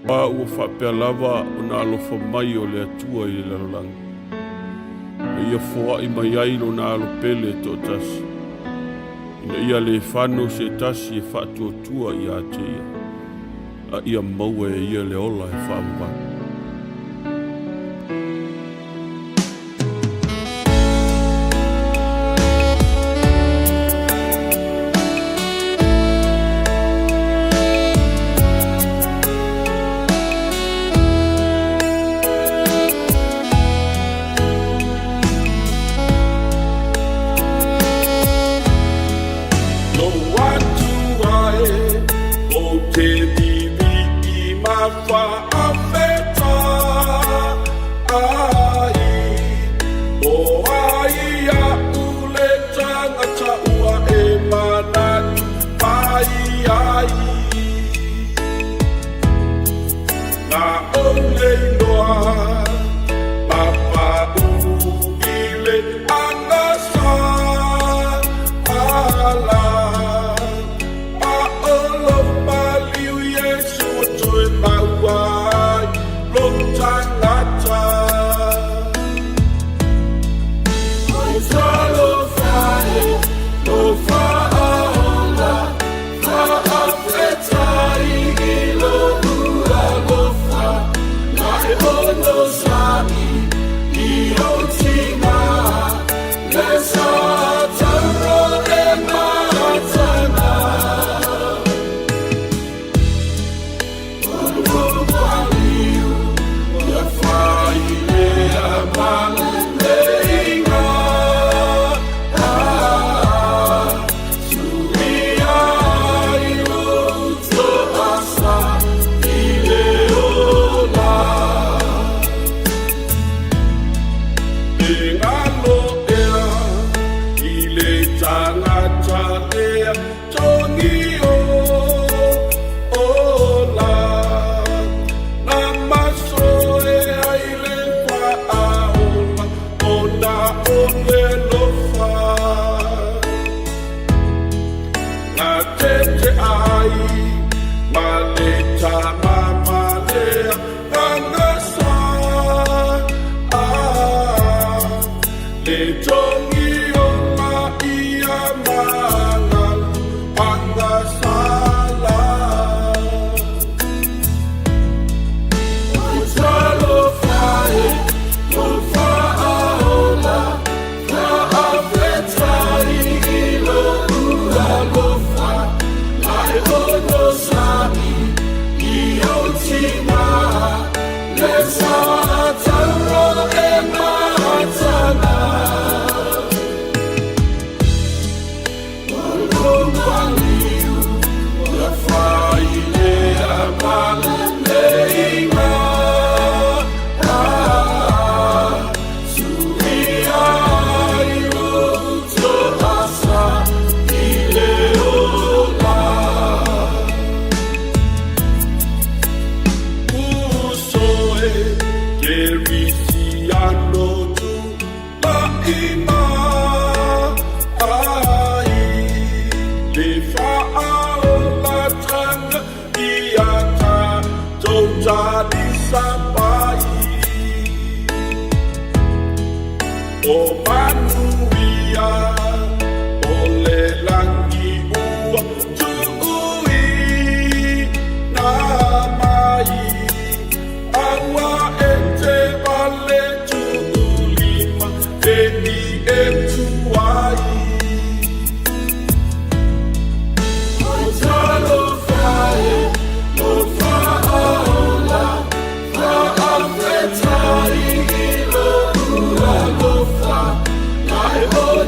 Wa ua whapea lava o nā alofa mai o le atua i le lalolanga. Ia FOA'I mai ai lo nā alo pele tō tasi. Ina ia le whānau se tasi e Fatu Tuu i a te ia. A ia maua e ia le ola e whaamavanga.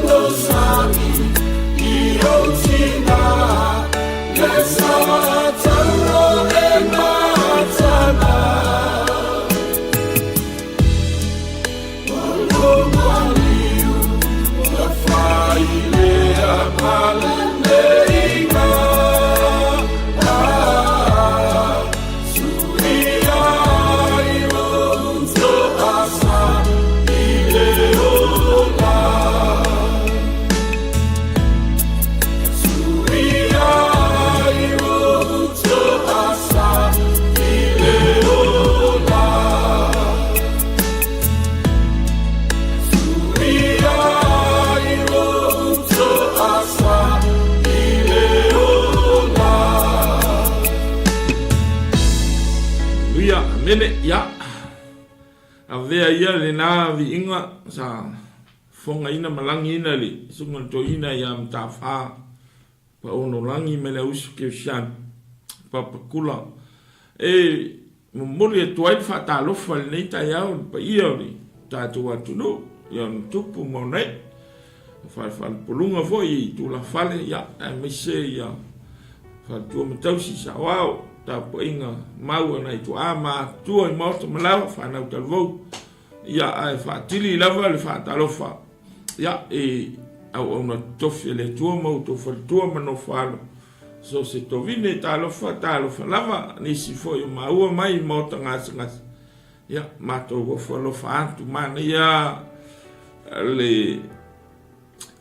Those Manuia mene ia avea ia le na vi inga sa fonga ina malangi ina li sunga to ina ia mtafa pa ono langi mele usu ke shan pa pakula mumuli tuai fata lofa nei ta ia pa ia li tatu atu no ia tupu mone fa pulunga foi tu la fale ia me se ia fa tu mtausi sa wow ta poinga mau na tu ama tu I morto malau fa na talvo ia ai fa tili lava le fa talofa ia au na tofi le tu mo to fa tu mano fa so se to vine talofa lava ni si foi mau mai morto ngas ia mato go fa lo fa tu mana ia le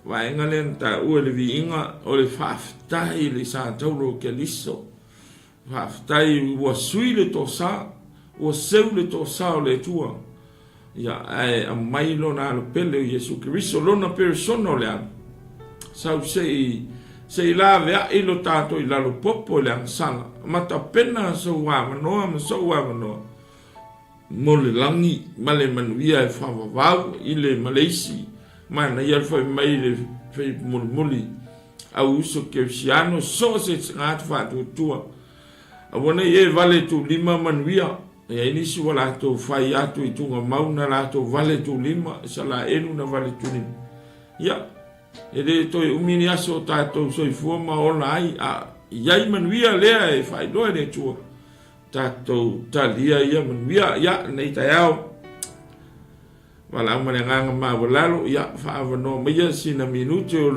vai ngalen ta u le vinga o le fa tai le sa tolo Keriso FAAMAONI ua sui le tosa, ua seu le tosa o le tua. Ia a mai lona alo pele o Iesu Keriso lona persona o le alo. Sau sei la vea ilo tato I lalo popo le ansala. Mata pena so wamanoa, ma so wamanoa. Mo le langi, ma le manuia e whawawau, I le Malaysi. Ma na ia whai mai le whai muli. Au uso Kerisiano, so se ngātu Fatu Tuu. Awana ye vale tu lima manuia e inisi wala to fai atu I tunga mauna la to vale tu lima sala enu na vale tu lima ya ede to umini aso tato so ifoma ona ai a yai manuia lea e fai doa ne tua tato talia ia manuia ya nei tayao wala nganga ma walalo ya fa avano meia sina minute o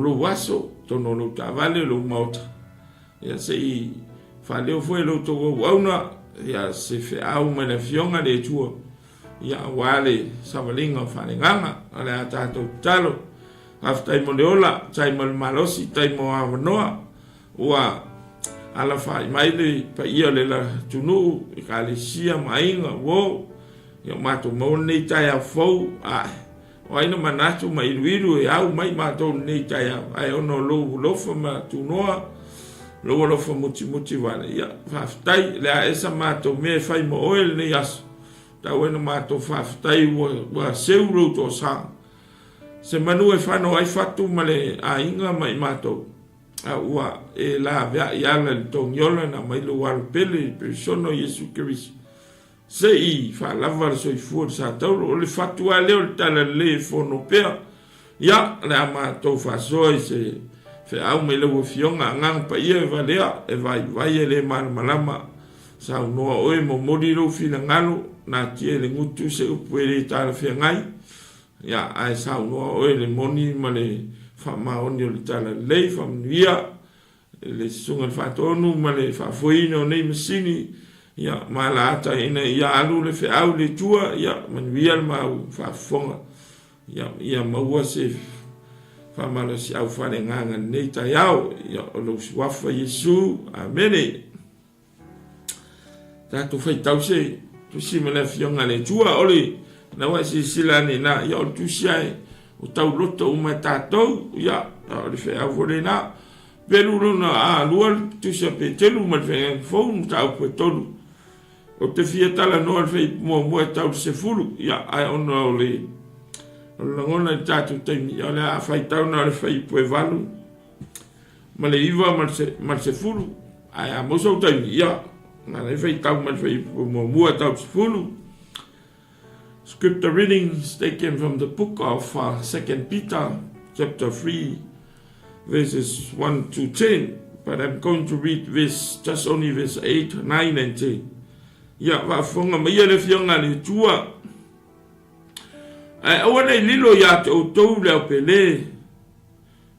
lo waso to no lo tavale lo mauta ya sei fa leo foi lo to wauna ya se fe au mena fionga de tua ya wale savalinga fa nganga ala tato talo after moleola tai mal malosi tai mo avanoa wa ala fa mai le pa ia le la tunu kalisia mainga wo ya mato mo nei tai a fo a waina manatu mai luiru e au mai mato nei tai ai ono lo fa ma tunoa lo fa muti vale ya faftai la esa mato me fai mo oil ni as ta bueno mato faftai wa seuro to sa se manu e fano ai fatu male a inga mai mato a ua e la vea ya le tonyola na mai lo wal pele persona Iesu Keriso sei fa lava so I fu sa tau le fatu a le tala le fono pea ya la mato fa so se fe au me lo fionga ngang pa ia valea e vai ele malama sa no o mo modiro fina ngalo na tie le ngutu se upere ta fe ngai ya ai sa no o le moni male FAAMAONI o le tala le famia le sunga fatonu male fa foino nei mesini ya malata ina ya alu le fe au le tua ya manuia ma fa fonga ya maua se famalo si au fale nganga nei ta yao ya lo wafa Iesu amene ta tu fai tau se tu si me le fionga le tua oli na wa si silani na ya tu sai o tau loto uma tatou ya le fe avole na Peteru na a lua tu se Peteru ma fe fon tau Peteru o te fiatala no fe mo tau se fulu ya ai ono le ngona tatu temi ala fai tau na le fai po valu ma le iva ma se fulu ai a moso temi ya na le fai tau ma fai po mo tau se fulu. Scripture readings taken from the book of 2 Peter chapter 3 verses 1 to 10, but I'm going to read just only verse 8, 9 and 10. Ya va fonga mai le fionga le tua ai awana lilo ya te outou le pele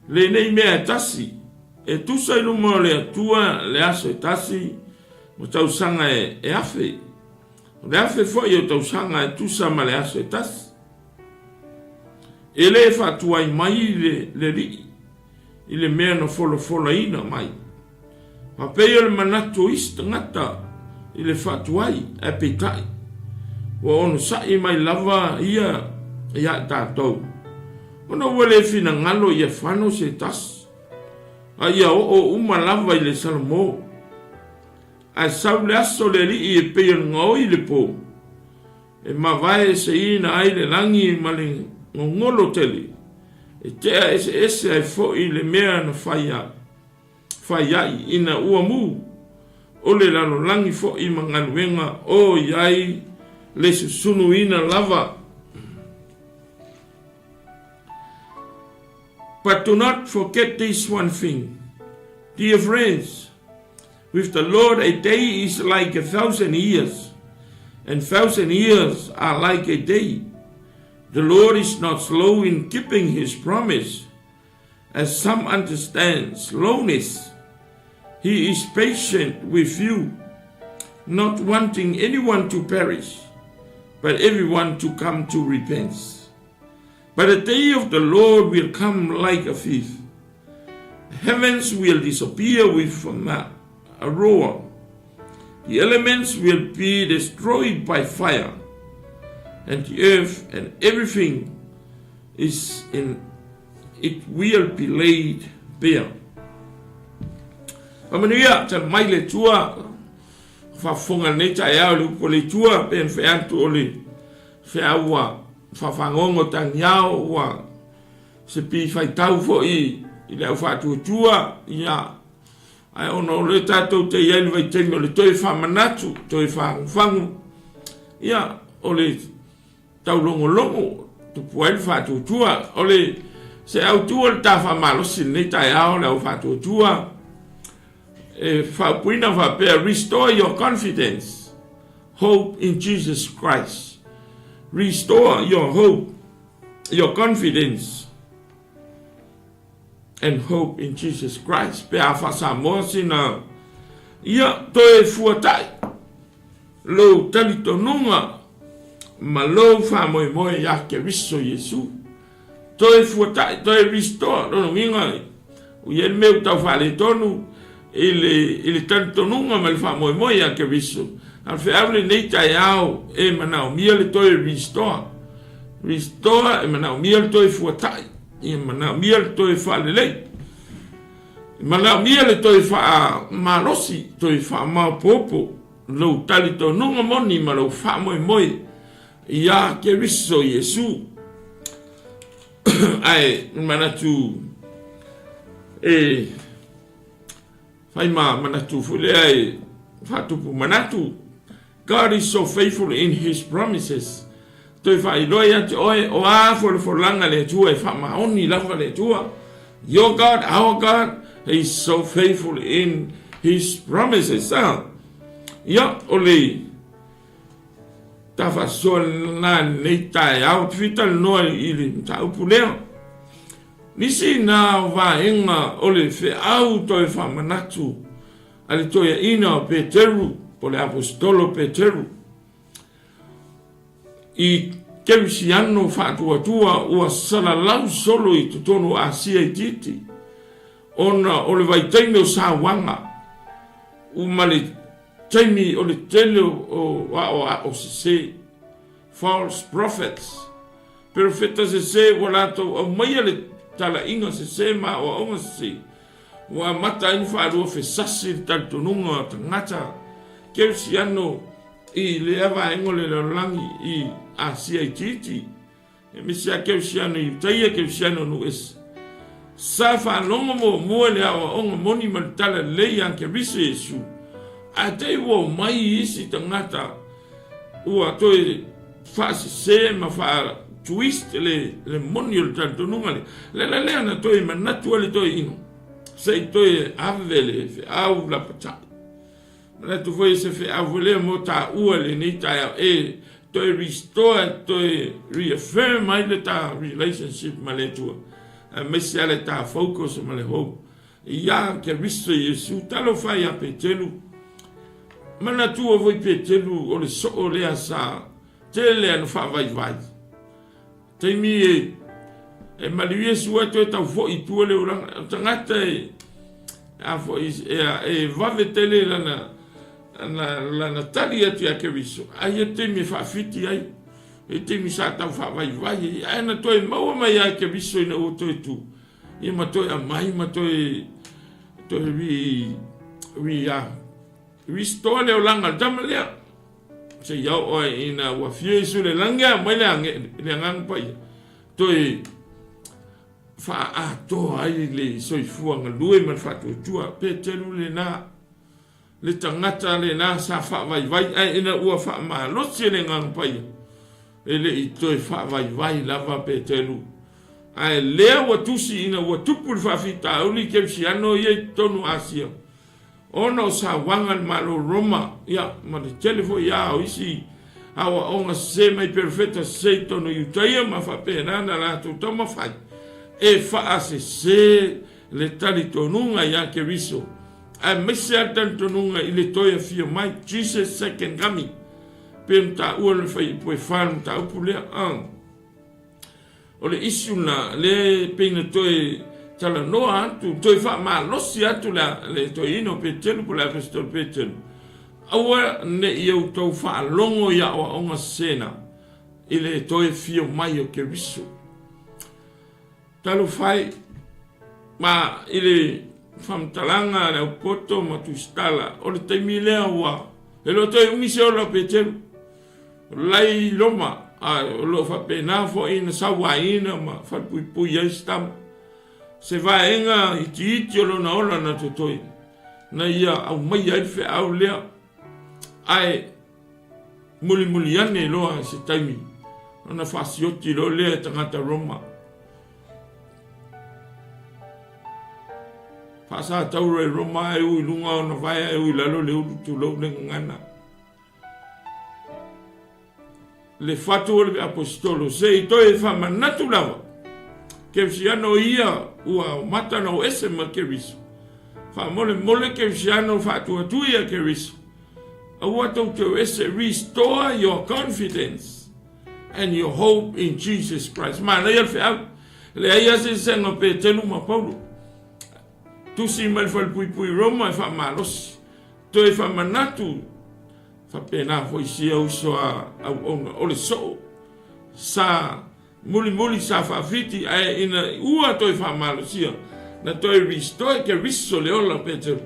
le nei mea tasi e tusa inu mo le atua le aso tasi mo tau sanga e afe le afe fo yo tau sanga e tusa ma le aso tasi e le fatuai mai le ri I le mea no folafolaga mai ma pei le manatu ista ngata I le fatuai e peitai wa ono sai mai lava ia tātou. Ona wale fina ngalo ia whano se tas. A ia o uma lava I le salamo. a sau le aso le li e pe ngoi le po e mavae se ina ai le langi ma le ngolo tele e tea ese ai fo i le mea na whaiai ina ua mu o le lalo langi fo i manganuenga o iai le susunu ina lava. But do not forget this one thing, dear friends. With the Lord, a day is like 1,000 years, and 1,000 years are like a day. The Lord is not slow in keeping his promise, as some understand slowness. He is patient with you, not wanting anyone to perish, but everyone to come to repentance. But the day of the Lord will come like a thief. The heavens will disappear with a roar. The elements will be destroyed by fire, and the earth and everything is in it will be laid bare. Pamanuia tal mai le tua fa fonga neta ya le ko le tua ben fe antu ole fe awa fa fangongo tanyao wa se pi fai tau fo i le fatu tua ya ai ono le tato te yen vai tengo le toi fa manatu toi fa fangu ya ole tau longo tu puel fatu tua ole se au tua ta fa malo sin neta ya le fatu tua restore your confidence, hope in Jesus Christ. Restore your hope, your confidence, and hope in Jesus Christ. Pea FAAMAONI na ia toe fuata'i lo talitonuga ma lo faamoemoe ya Keriso Iesu. Toe fuata'i, toe restore no minga uyen meu tau fale tonu ele talitonuga ma le faamoemoe ya Keriso. Al feable nei tai au e manao mia le toe restore e manao mia le toe fuata'i e manao mia le toe fa'alelei e manao mia le toe fa'amalosi toe fa'amaopopo lou talitonuga moni ma lou faamoemoe ia Keriso Iesu. Ai manatu e fai manatu fule ai Fatu Tuu manatu. God is so faithful in his promises. Toi fai loia te oe o a FOLAFOLAGA le tua e FAAMAONI lava le tua. Your God, our God, he is so faithful in his promises. Ia ole tawhasoa nei tae au twital noa ili taupu leo. Nisi na vaenga ole fe au toi whamanatu ale toia ina o Peteru po le apostolo Peteru i Keriso Fatu Tuu ua salalau solo i tutonu Asia i titi ona ole vaitaino sawanga umale taimi ole tele o se false prophets profetas se walato o mai le tala inga se ma o onga se wa mata in faru fe sasi talitonuga tangata Keriso i le ava engole le langi i Asia i titi e misia Keriso i taia Keriso no es safa longo mo le awa onga moni maltala le yang Keriso Iesu a te wo mai isi tangata ua toi fasi se ma fa twist le moni o talitonuga le ana toi manatu le toi ino sei toi avele fe au la pata na tu foi se fe avele mo ta ua le ni ta e toi restore toi reaffirm my ta relationship ma le tua me se ale ta focus ma le hope ia Keriso Iesu talo fai a Peteru mana tu o voi Peteru o le so o le asa tele an fa vai te mi e maluia sua to ta fo i tu le ora tangata a fo e va vetele la talia ti a Keriso ai te mi fa fiti ai e te mi sa ta fa vai ai na to e mau mai a Keriso ina o to tu i ma to a mai ma to ri restore le olanga tama lea se iau oe ina ua fiesu le langia mai le ngang pai toi fa ato ai le soifua ngalue man Fatu Tuu Peteru le na le tangata le na sa fa vai ina ua fa ma losi le ngang pai ele i toi fa vai lava Peteru ai lea ua tusi ina ua tupu le whawhita uli Keriso Iesu tonu Asia ono sa wangan malo Roma ya ma le telefo ya o isi awa onga se mai perfecta se tonu utaia ma fa penana la tu toma fai e fa se le talitonuga ya Keriso a mese talitonuga i le toia fia mai Jesus second coming pe mta ua le fai poe whanu mta upu lea o le isu na le peina toe tala noa atu toe wha maa losi atu le toe ino Peteru po le apostol Peteru aua ne iau tau wha longo ia o onga sena i le toe fio mai o Keriso talo fai ma i le whamtalanga le upoto ma tu stala o le taimi lea ua e lo toe umise o la Peteru lai loma a lo fa pena fo ina sawa ina ma fa pui ai stam se va enga iti lo na ola na totoi na ia au mai ai fe au lea ai muli ane lo se taimi na fa sioti lo lea tangata Roma fa sa taure Roma e u lunga na vai e u lalo le u tu lo ne ngana le fatu le apostolo se to e fa manatu lava Keriso ia ua mata no ese ma Keriso fa mole Keriso Fatu Tuu ia Keriso ua to ese restore your confidence and your hope in Jesus Christ ma na ia fa le ia se senga Peteru ma Paulo tu si mal fa pui Roma fa malos to e fa manatu fa pena foi sia uso o le so sa muli sa fa fiti ai ina ua to fa malosia na to restore Keriso le ola Peteru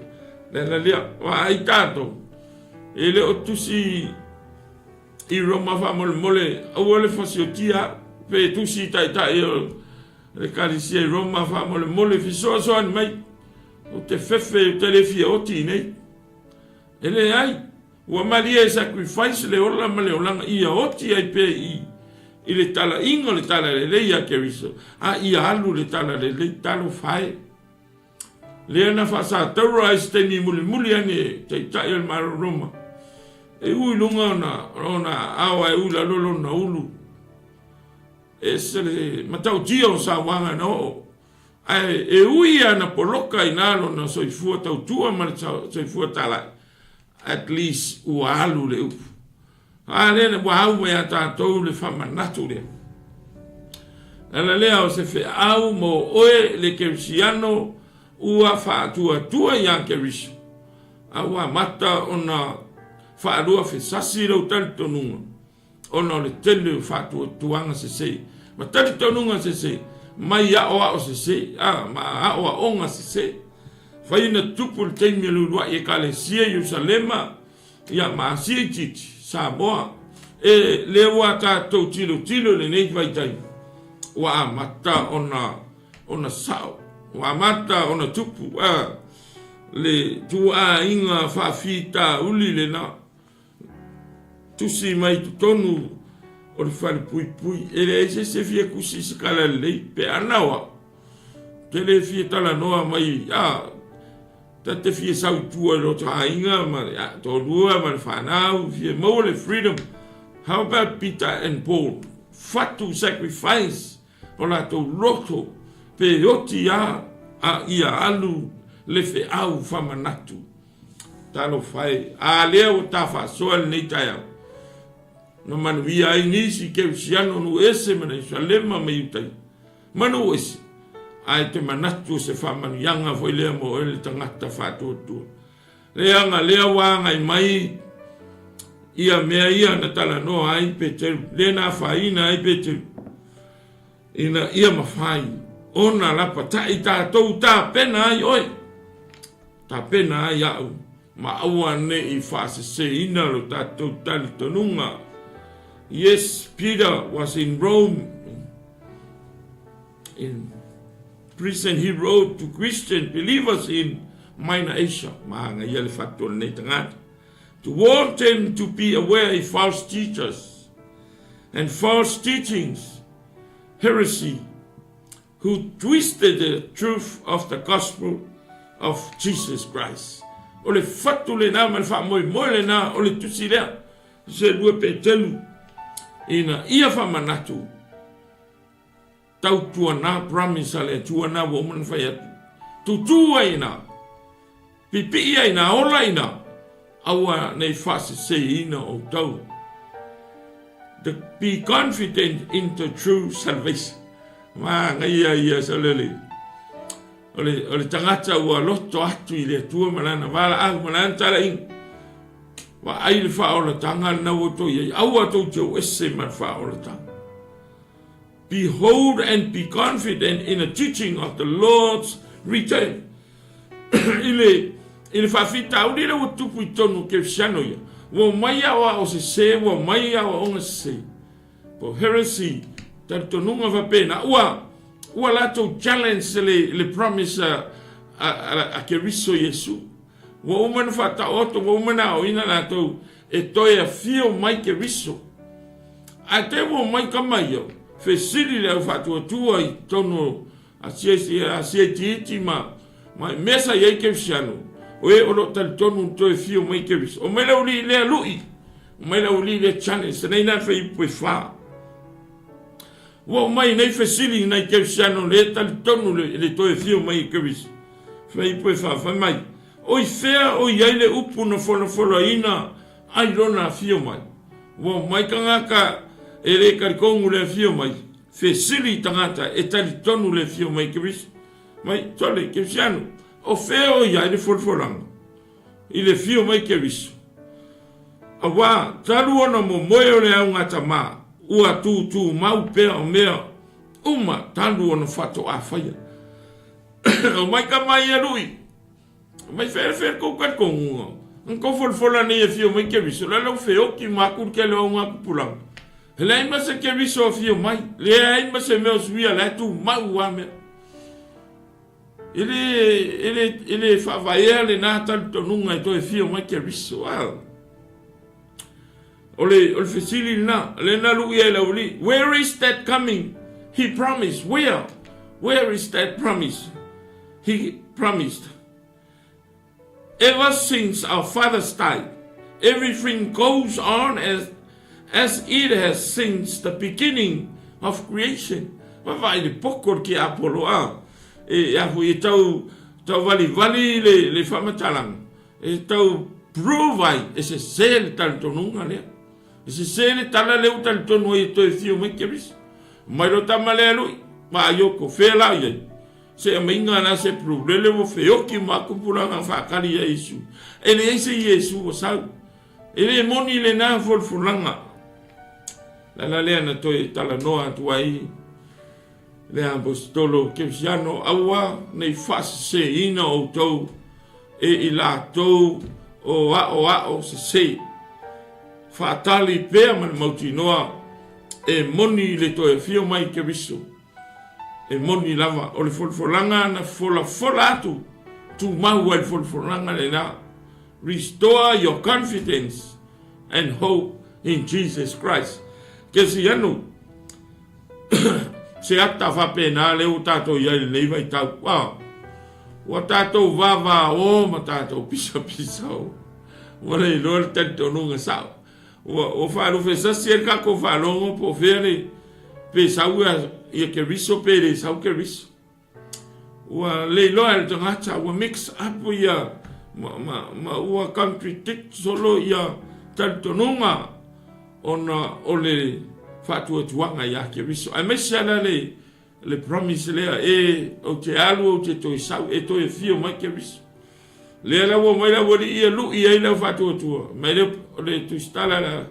la lia wa ai tato ele o tusi i Roma fa mole o le fasiotia pe tusi tai le Keriso Roma fa mole fi so an mai o te fefe te le fia o ti nei ele ai ua maria sacrifice le ola ma le olanga ia oti ai pe i le tala ingo le tala le ia Keriso a ia alu le tala le talo fai le ana fa sa taura esteni muli ane te tai el mar Roma e ui lunga ona awa e ula lolo na ulu e se le matau tio sa wanga no ai e ui ana poloka inalo na soifua tautua ma soifua tala at least ua alu le upu. Lena ua au mea tātou le whamanatu lea. Ala lea o se whi au mo oe le Keriso ua whaatua ia Keriso. A ua mata ona whaarua whi sasi rau talitonuga. Ona le tele whaatua tuanga se se. Ma talitonuga se se. Mai a o se se. Ma a o onga se se. Faina tupu le teimi lulua i Kalesia Yerusalema ia maasia titi Samoa e le ua tātou tilo le nei vaitai wa amata ona sao wa amata ona tupu le tua inga whawhita uli le na tusi mai tonu o le whare pui e le eise se fia kusi sikala lei pe anawa te le fia tala noa mai te fie sau tua lo tainga ma to lua ma whanau fie mo le freedom. How about Peter and Paul? Fatu sacrifice o la to roto pe oti a ia alu le fe au whamanatu. Talo fai a leo ta fa soal nei tai no man via ai nisi Keriso no ese mana Jerusalema me utai manu ese ai te manatu se whamanianga foi lea mo ele tangata Fatu Tuu. Leanga lea wanga i mai ia mea ia na tala noa ai Peteru. Lena whaina ai Peteru. Ina ia mawhai. Ona lapa tai tātou tā pena ai oe. Tā pena ai au. ma aua ne I whaaseseina lo tātou talitonuga. Yes, Peter was in Rome, in prison. He wrote to Christian believers in Minor Asia, to warn them to be aware of false teachers and false teachings, heresy, who twisted the truth of the gospel of Jesus Christ. Ole fatu le na mal faamoemoe le na ole tusi lea se lue Peteru ina ia whamanatu tau tuana promise ale tuana woman fai atu tutua ina pipi ina ola ina aua nei whasese ina o tau. Be confident in the true salvation. Ma ngai ia salele. Ole tangata ua loto atu I le tua malana wala au malana tala ing. Wa ai le whaola tanga na woto iei aua tau tau ese man whaola tanga. Behold and be confident in the teaching of the Lord's return. Ile whawhita au lira o tupu I tonu ke siano ia. Wa mai awa o se wa mai awa o se. Po heresy talitonuga vapena ua latou challenge le promise a Keriso Iesu. Wa umana whataoto wa umana o ina latou e toi a fio mai Keriso. A te wa mai kamai au. Fesiri le au Fatu Tuu I tonu a 𝚟𝚑𝚎𝚑𝚝 ma mesa iei Kerisiano. O e olo talitonu to e fio mai Keriso. O mai lau li lea lui. O mai lau li lea challenge. Nei na fai pui wha. Wa mai nei fesili nei Kerisiano le talitonu le to e fio mai Keriso. Fai pui wha fai mai. O I fea o iai le upu na FOLAFOLAGA ai lona fio mai. Wa mai kangaka e le karikongu le fio mai. Fesili tangata e talitonu le fio mai Keriso. Mai tole Kerisiano. O feo ia le FOLAFOLAGA I le fio mai Keriso. Awa talu ona mo moe le au ngata ma ua tu mau pea o mea uma talu ona fato a faya. O mai ka mai a lui. O mai fer ko kat ko ngunga. Nko FOLAFOLAGA ne e fio mai Keriso. La lau feo ki makur ke le o ngaku pulang. Hele ima se Keriso fio mai. Le ima se meo suia le tu mau a mea. Ele whawaiea le nā talitonuga I toi fio mai Keriso. Ole fesili na, le na lui e lauli. Where is that coming? He promised. Where is that promise? He promised. Ever since our fathers died, everything goes on as it has since the beginning of creation. Mawai le pokor ki Apollo a. E afu I tau vali le whamatalang. E tau provai e se le talitonuga lea. E se le tala leu talitonu I toi fio mai Keriso. Mai lo tama lea lui. Ma ayoko whea lau iei. Se mainga na se problele wo whioki ma kupuranga whakari a Iesu. E le eise Iesu o sau. E le moni le nā FOLAFOLAGA. Lala lea na toi tala noa atua I. Le apostolo Kerisiano aua nei whaseseina o tau e I lātou o ao se whaatali pēa man mauti noa e moni le toe fio mai Keriso e moni lava o le FOLAFOLAGA na fola atu tu mahu ai FOLAFOLAGA le na restore your confidence and hope in Jesus Christ. Kerisiano se ata whapena leo tātou iai nei vai tau. Wa tātou vava o ma tātou pisa o. Wa le loa talitonuga sao. O whaaruwhe sasi e kako whaalongo po where pe sau ia Keriso pe le sau Keriso. Wa le loa le tangata wa mix up ia ma ua contradict solo ia talitonuga ona o le Fatu Tuu ia Keriso. Ai mai sala le promise lea e o te alu o te toi sau e toi fio mai Keriso. Lea la wo mai la wo ia lu ia la Fatu Tuu. Mai le tu stala la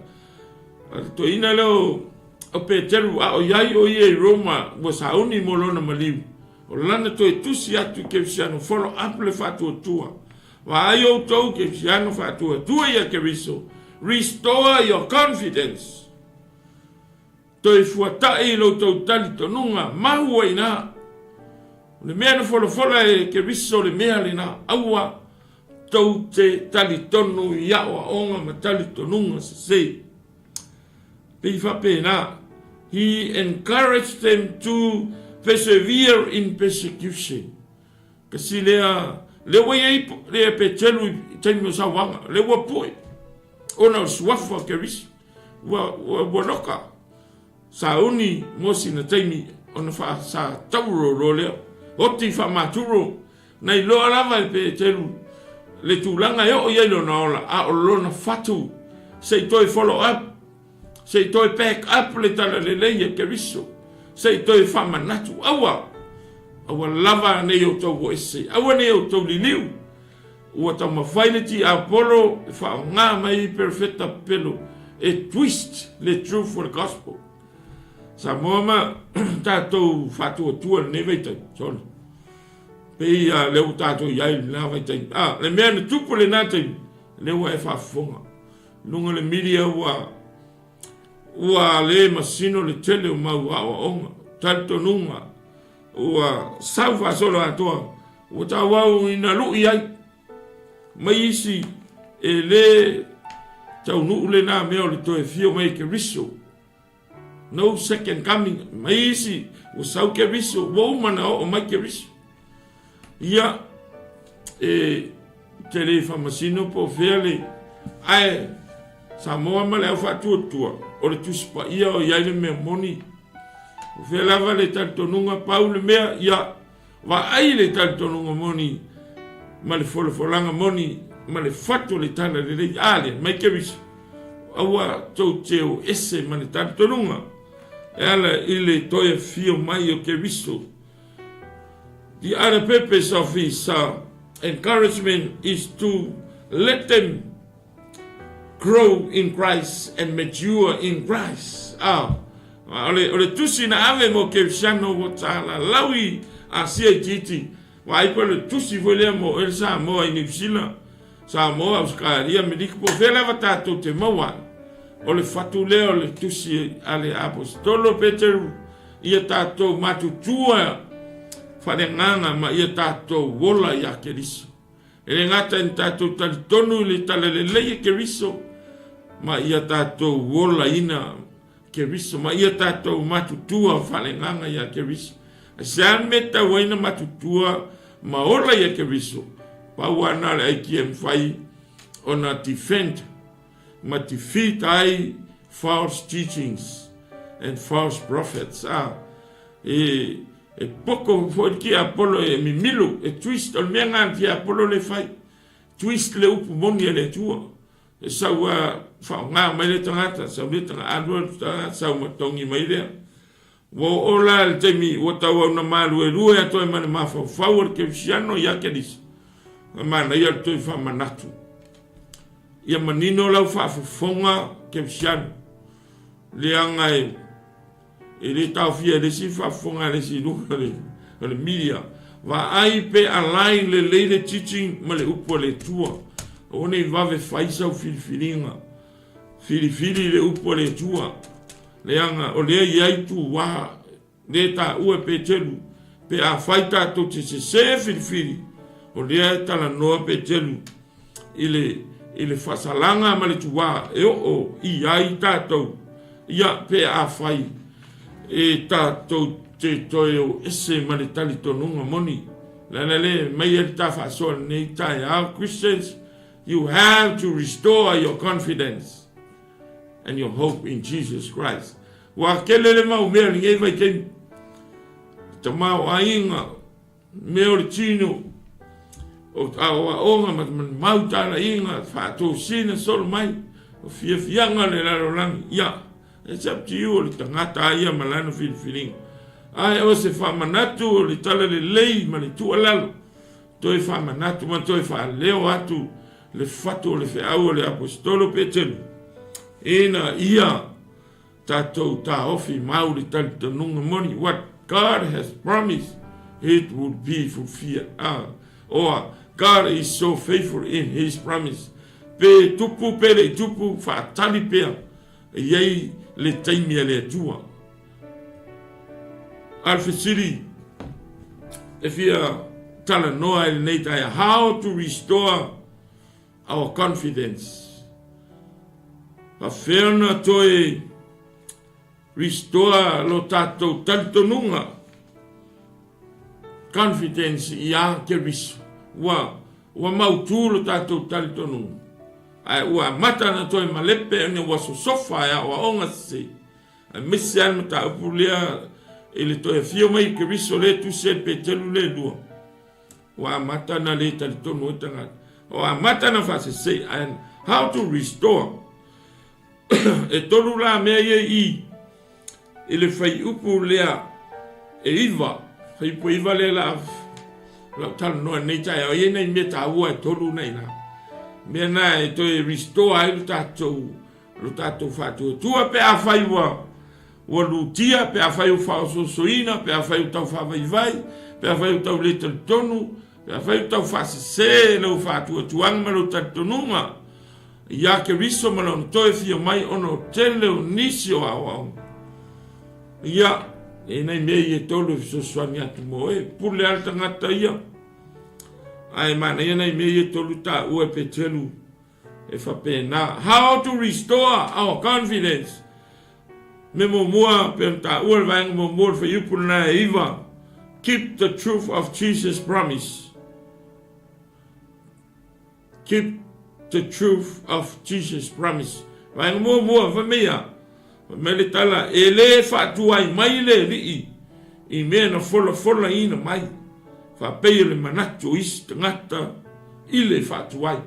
to ina lo o Peteru o iai o ia Roma wo sauni molona maliu. O lana toi tusi atu Kerisiano follow up le Fatu Tuu. Wa ai o tau ke fiano Fatu Tuu ia Keriso. Restore your confidence. Toi fuata'i lo tau talitonuga mahu ai na. Le mea na folafola e Keriso le mea le na aua tau te talitonu iaʻoa onga ma talitonuga sesei. Pei whape na. He encouraged them to persevere in persecution. Kasi lea iei lea Peteru i taimi o sauanga. Lea pui. Ona o suafa Keriso. Wa loka. Sa uni mosi na taimi ona wha sa tauro lea. Oti whamaturo. Nei loa lava i Peteru. Le tūlanga o iei lona ola. A o lona fatu. Sei toi follow up. Sei toi back up le tala le leia Keriso. Sei toi whamanatu. Awa lava nei o tau o ese. Awa nei o tau li liu. Ua tau mawhainati a Apollo. Whao ngā mai perfecta pelo. E twist le truth for the gospel. Sa moama tātou Fatu Tuu ne veitai. Sorry. Pei leo tātou iai la veitai. Le mea na tupu le nātai. Leo e whafonga. Lunga le media ua le masino le tele o mau awa onga. Talitonuga. Ua sau whasolo atoa. Ua tau au ina lui ai. Mai isi e le tau nuu le nā mea o le toe fio mai Keriso. No second coming. Mai isi ua sau Keriso. Ua umana o mai Keriso. Ia te le whamasino po whele. Ai sa moa ma le au Fatu Tuu. O le tusipa ia o iai le mea moni. O whelava le talitonuga pau le mea ia. Wa ai le talitonuga moni. Ma le folafolaga moni. Ma le fatu le tala le rei. Ale, mai Keriso. Aua tau teo ese ma le talitonuga. E ala i le toia fio mai o Keriso. The other purpose of his encouragement is to let them grow in Christ and mature in Christ. Ole tusi na ave mo Keriso o tala lawi a 𝚟𝚑𝚎𝚑. Wa ipo le tusi volea mo elsa mo i New Zealand. Sa mo Australia medico po vela vatato te moa. Ole fatu leo le tusi ale apostolo Peteru. Ia tato matutua whanenganga ma ia tato wola ia Keriso. Ele ngata in tato talitonu le talaleleia Keriso. Ma ia tato wola ina Keriso. Ma ia tato matutua whanenganga ia Keriso. Asian meta waina matutua ma ola ia Keriso. Pauana le aiki mwhai ona defend ma FAAMAONI false teachings and false prophets. E poko foi ki Apollo e mimilu e twist o mea ngā ki Apollo le fai. Twist le upu moni le tua. E sau whao ngā mai le tangata, sau le tanga anua tangata, sau matongi mai lea. Wo ola le teimi, wo tau au na malu e rua e toi mani mawhau whauar ke visiano ia Keriso. Mana ia toi whamanatu. Ia manino lau whaafafonga ke visiano. Le angai e le tau fia le si whaafonga le si luka le media. Wa ai pe align le leile teaching ma le upo le tua. O nei vave whaisau filifilinga. Filifili le upo le tua. Le anga o le iai tu waha. Le ta ua Peteru. Pe a whaita to te se filifili. O le tala noa Peteru. Ile whasalanga ma le tu waha. E o iai tātou. Ia pe a whai. E tātou te toi o ese ma le talitonuga moni. Lana le mai e ta whasoa nei tai. Our Christians, you have to restore your confidence and your hope in Jesus Christ. Wa kele le mau mea ni e vai kemi. Ta mau ainga mea le tino o awa onga ma mau tala inga whātou sina solo mai o fianga le larolangi. Ia, it's up to you o le tangata ia malano filifilinga. Ai o se whamanatu o le tala le lei ma le tualalo. Toi whamanatu ma toi whaleo atu le fatu o le whiau o le apostolo Peteru. Ina ia tātou tā ofi mau le talitonuga moni. What God has promised, it would be fulfilled. Oa God is so faithful in his promise. Pe tupu pe le tupu fuata'i pea. Iei le taimi le atua. Alfasiri. If you tala noa le nei taia, how to restore our confidence. Whawheona toi restore lo tātou talitonuga. Confidence i a Keriso. Ua mautū lo tātou talitonuga. Ai ua mata na toi malepe ane ua sosofa ya ua onga se. Ai misi anu ta upu lea ele toi fio mai Keriso le tu se Peteru le lua. Ua mata na le talitonu itanga. Ua mata na fase se. And how to restore. E tolu la mea ye i. Ele fai upu lea e iwa. Fai upu iwa le la tala noa nei tai. O ye nei me ta ua e tolu nei la. Mea na e toi restore ai lo tātou Fatu Tuu pe a fai ua lutia, pe a fai u faasosoina, pe a fai u tau whawaiwai, pe a fai u tau le talitonu, pe a fai u tau whasese le u Fatu Tuu ma lo talitonunga. Ia Keriso ma lo toi fia mai ono tele o nisi o awao. Ia, e nei mea i e tolu fisoswani atu moe, pule al tangata ia. Ai mana ia nei mea i e tolu ta ue Peteru e whapena. How to restore our confidence. Me mo mua pe ta ue vang mo mua fa yupu na iwa. Keep the truth of Jesus' promise. Keep the truth of Jesus' promise. Vang mua fa mea. Mele tala ele fatuai mai le li I mea na fola ina mai fa pei le manatu is tangata ile fatuai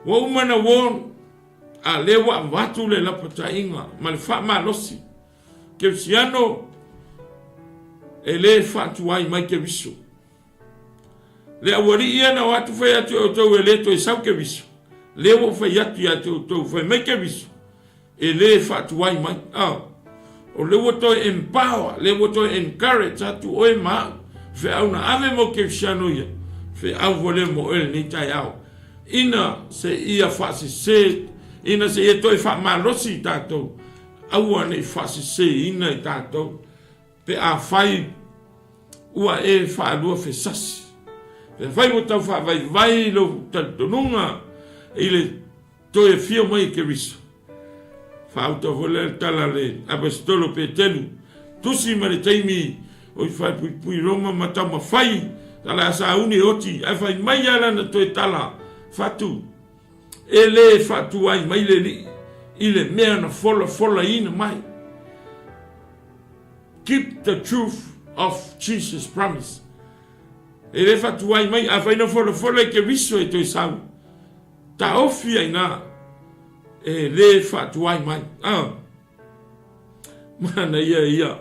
wa umana won a lewa watu le la patainga mal fa malosi ke siano ele fatuai mai ke viso le awari ia na watu fa ya to ele to sau ke viso le wo fa ya to fa mai ke viso ele fatuai mai o le wo to empower le wo to encourage atu o ma fe au na ave mo ke siano ia fe au vole mo el ni tai au ina se ia fasi se ina se ia toi fa malosi tato au ane fasi se ina tato pe a fai ua e fa lua fe sasi pe fai mo tau fa vai lo talitonuga ile toi fio mai Keriso fa auto vole tala le apostolo Peteru tusi ma le taimi o fai pui Roma mata ma fai tala sa uni oti ai fai mai ala na toi tala Fatu ele fatu ai mai le ile mea na fola ina mai. Keep the truth of Jesus' promise. Ele fatu ai mai a fai na fola ke viso e toi sau. Ta ofia ina ele fatu ai mai. Mana ia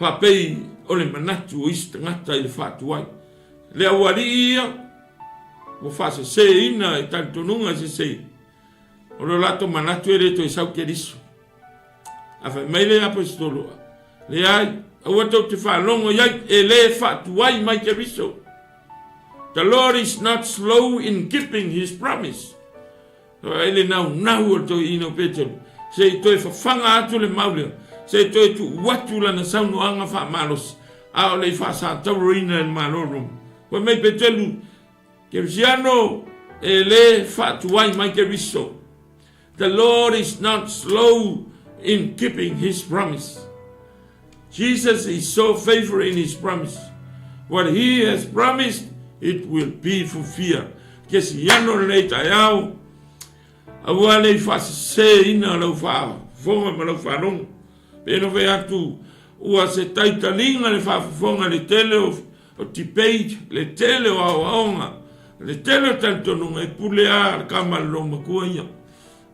fa pei ole manatu o istangata ile fatu ai. Le awali ia mo fase se ina e talitonuga se o lo lato manatu e le to sau Keriso a fa mai le apostolo le ai o to te fa longo ia e le fatuai mai Keriso. The Lord is not slow in keeping his promise. Ele nau to ino Peteru se to fa fanga atu le maule se to tu watu la na sau no anga fa malos a le fa sa taurina en malorum ko mai Peteru Keriso ele fatuai mai Keriso. The Lord is not slow in keeping his promise. Jesus is so faithful in his promise. What he has promised, it will be fulfilled. Keriso le taiao awane fa se ina lo fa fonga ma lo fa long peno ve atu ua se taitalinga le fa fonga le tele o tipage le tele o aonga le tele talitonuga e pulea kama lo makua ia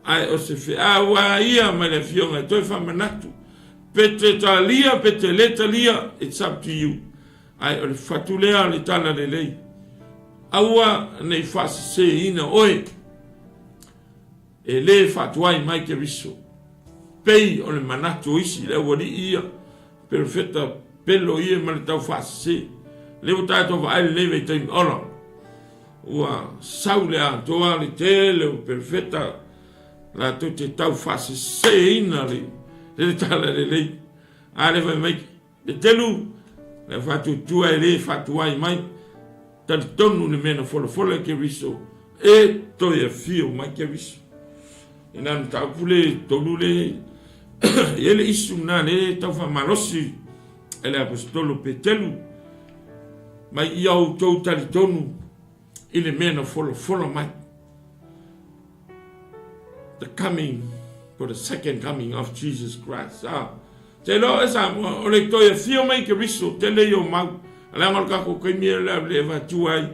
ai o se fe awa ia ma le fionga e toi whamanatu pete talia pete le talia it's up to you ai o le fatulea le tala le lei awa nei fasi se ina oe e le fatuai mai Keriso pei o le manatu isi le wari ia perfeta pelo ia ma le tau fasi se le o tātou wa ai le vei taimi ola. Ua sau le a toa le tele o perfeta la to te tau fase se ina le tala le lei. A le vai mai le telu le fatu tua e le fatu ai mai talitonu le mena fola Keriso e toi e fio mai Keriso. E nanu tau pule tolu le e le isu na le tau whamalosi e le apostolo Peteru mai iau tau talitonu i le mena fola mai. The coming, for the second coming of Jesus Christ. Te lo esa o le toi e fio mai Keriso te le yo mau. Ale amal kako kai mia le Fatu ai.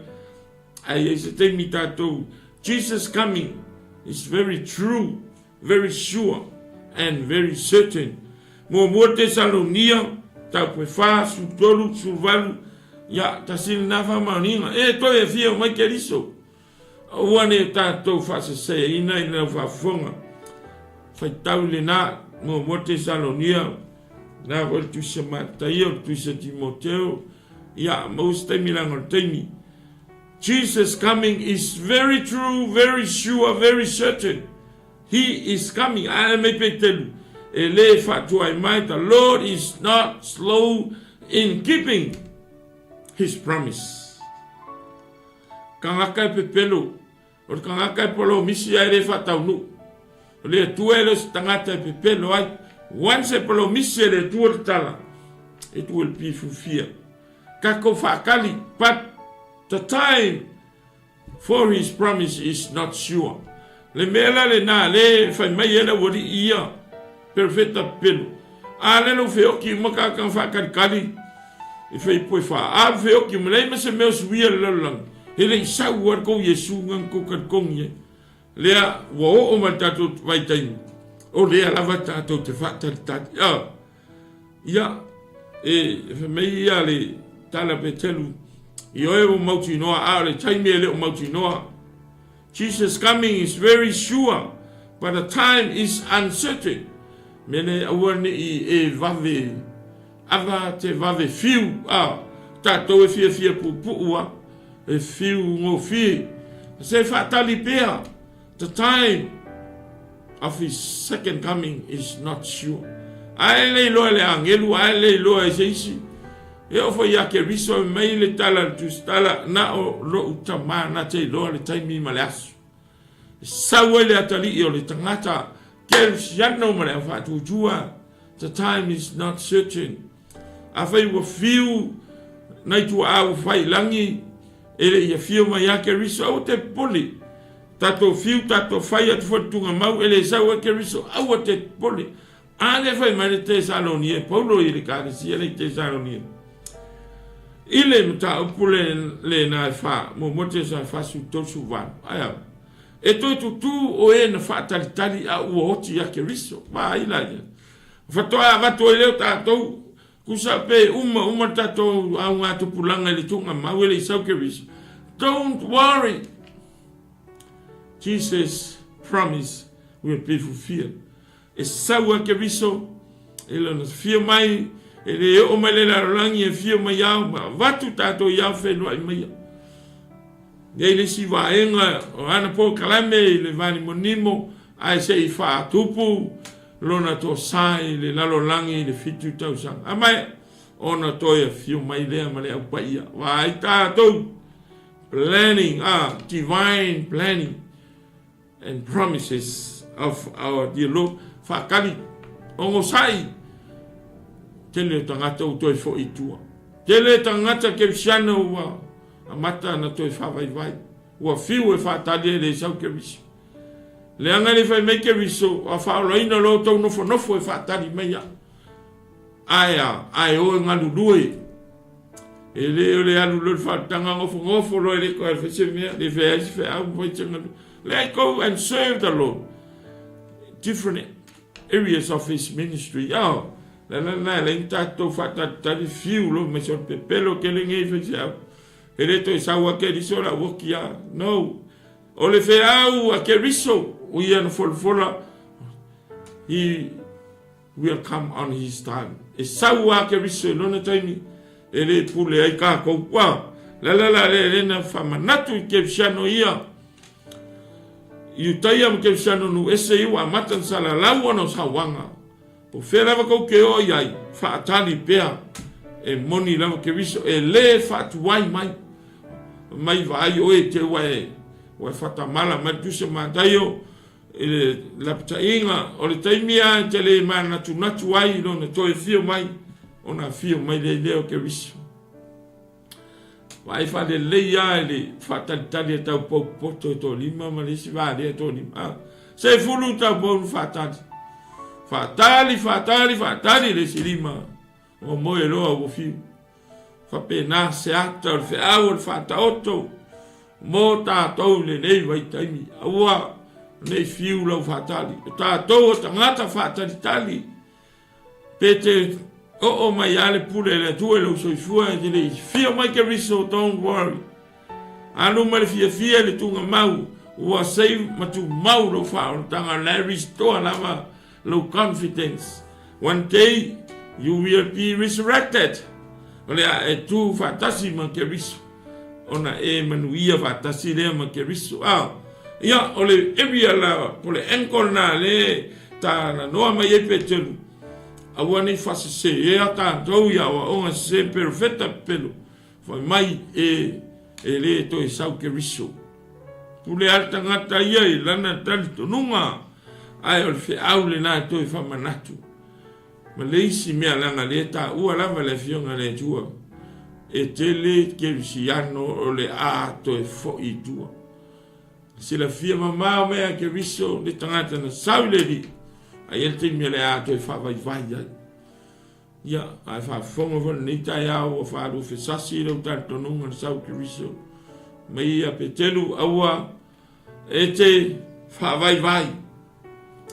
Ai se te mi tātou. Jesus coming is very true, very sure, and very certain. Mo te salonia, tau pe wha, su tolu, su valu, ya ta sili na FAAMAONI. E toi e fio mai Keriso. Wane tātou wha se ina i le whafonga. Whai tau le nā, mo te salonia, nā wale tu se Mataio, tu se Timoteo, ya most taimi. Jesus coming is very true, very sure, very certain. He is coming. I may tell you, the Lord is not slow in keeping His promise. Kangakai pepelo, or kangakai polo misi ai fatau nu. Le tuelos tangata pepelo ai. Once a polo misi le tuotala, it will be fulfilled. Kako fakali, but the time for His promise is not sure. Le mela le na le fai mai ela wori ia perfecta pelo. Ale no feo ki maka kan fakali kali. E fai poi fa a feo ki mlei me se meu suia le lang. Ele sa war ko Iesu ngan ko kan kong le wo o matato vai tai. O le ala vatato te fatal tat. Ya e mai ia le tala Peteru ioe o mauti noa a le taimi ele o mauti noa. Jesus coming is very sure, but the time is uncertain. Mene awane I vave ava te vave fiu tatou e fia pupua e fiu ngo fi se fatali pea. The time of His second coming is not sure. Ai le loa le angelu ai le loa e seisi. E o foi a Keriso mai le tala tu stala na o lo utama na te lo le taimi maleasu. Sawe le atali o le tangata Keriso male Fatu Tuu. The time is not certain. A fai wa fiu na tu au fai langi ele ia fiu mai a Keriso au te poli. Tato fiu tato fai atu fotunga mau ele sawe Keriso au te poli. Ane fai mai te salonie Paulo I le karisi ele te salonie. Ile mta upule le na fa mo mote sa fa su to su van aya e to tu o e na fa tali a u hoti ya Keriso ba ila ya fa to a va to le ta to ku sa pe uma ta to a nga to pulanga le tunga ma wele sa Keriso. Don't worry, Jesus promise will be fulfilled. E sa wa Keriso ele na fia mai ele o mele la rangi e fio mai au ma vatu tato ia feno ai mai ele si va enga ana po kalame le vani monimo ai sei fa tupu lona to sai le lalo langi le fitu tau sang amai ona to ia fio mai le male au paia vai tato planning divine planning and promises of our dear Lord fa kali ongo sai tele tangata o toi fo itua. Tele tangata Kerisiano wa amata na toi fa vai. Wa fiu e fa tade le sau Keriso. Le anga le fai me Keriso a fa loina lo to no fo e fa tadi meia. Ai o ngalu lui. Ele alu lo fa tanga ngofo lo ele ko e fe me le fe au foi tanga. Let go and serve the Lord. Different areas of His ministry. La tato fata tali fiu lo me son pepelo ke le ngai fe ele to sawa Keriso la wokia no o le fe au a Keriso o ia no fola He will come on His time e sawa Keriso no na taimi ele pule ai ka ko pa la le na whamanatu I Keriso ia I utaia mo Keriso nu ese iwa matan sala lau ano sawanga po whera wako ke o iai whaatali pea e moni lava Keriso e le whaatuai mai vai o e te wae whatamala mai tuse mataio e laptainga o le taimia te le mana tunatu ai no na toe fio mai ona fio mai le leo Keriso vai fa le leia le fatalitali tau poto to lima ma le si va le to lima se fulu tau bon fatali le si lima o moe loa o fio fa pena se ata o fe au o fataoto mo tātou le nei vai taimi aua nei fiu lau fatali tātou o tangata fatalitali pete o mai ale pule le tue lo soifua e le fia mai Keriso don't worry anu mai fia le tunga mau ua save matu mau lo fa tanga le restore lava lo confidence one day you will be resurrected ole e tu fatasi ma Keriso ona e manuia fatasi le ma Keriso ia ole ebia la pole enkol na le ta na noa mai e Peteru awani fase se e ata tau ia wa onga se perfecta pelo foi mai e le to e sau Keriso pule alta ngata ia I lana talitonuga ai o fe aule na to e whamanatu ma leisi mea langa le ta ua lava le fionga le tua e tele Kerisiano o le to e fo'i tua se la fia mamao mea Keriso le tangata na saule li ai el te mea le to e whawaiwai ai ia ai whafonga vana ni tai au o wharu whesasi rau talitonuga na sau Keriso ma ia Peteru aua e te whawaiwai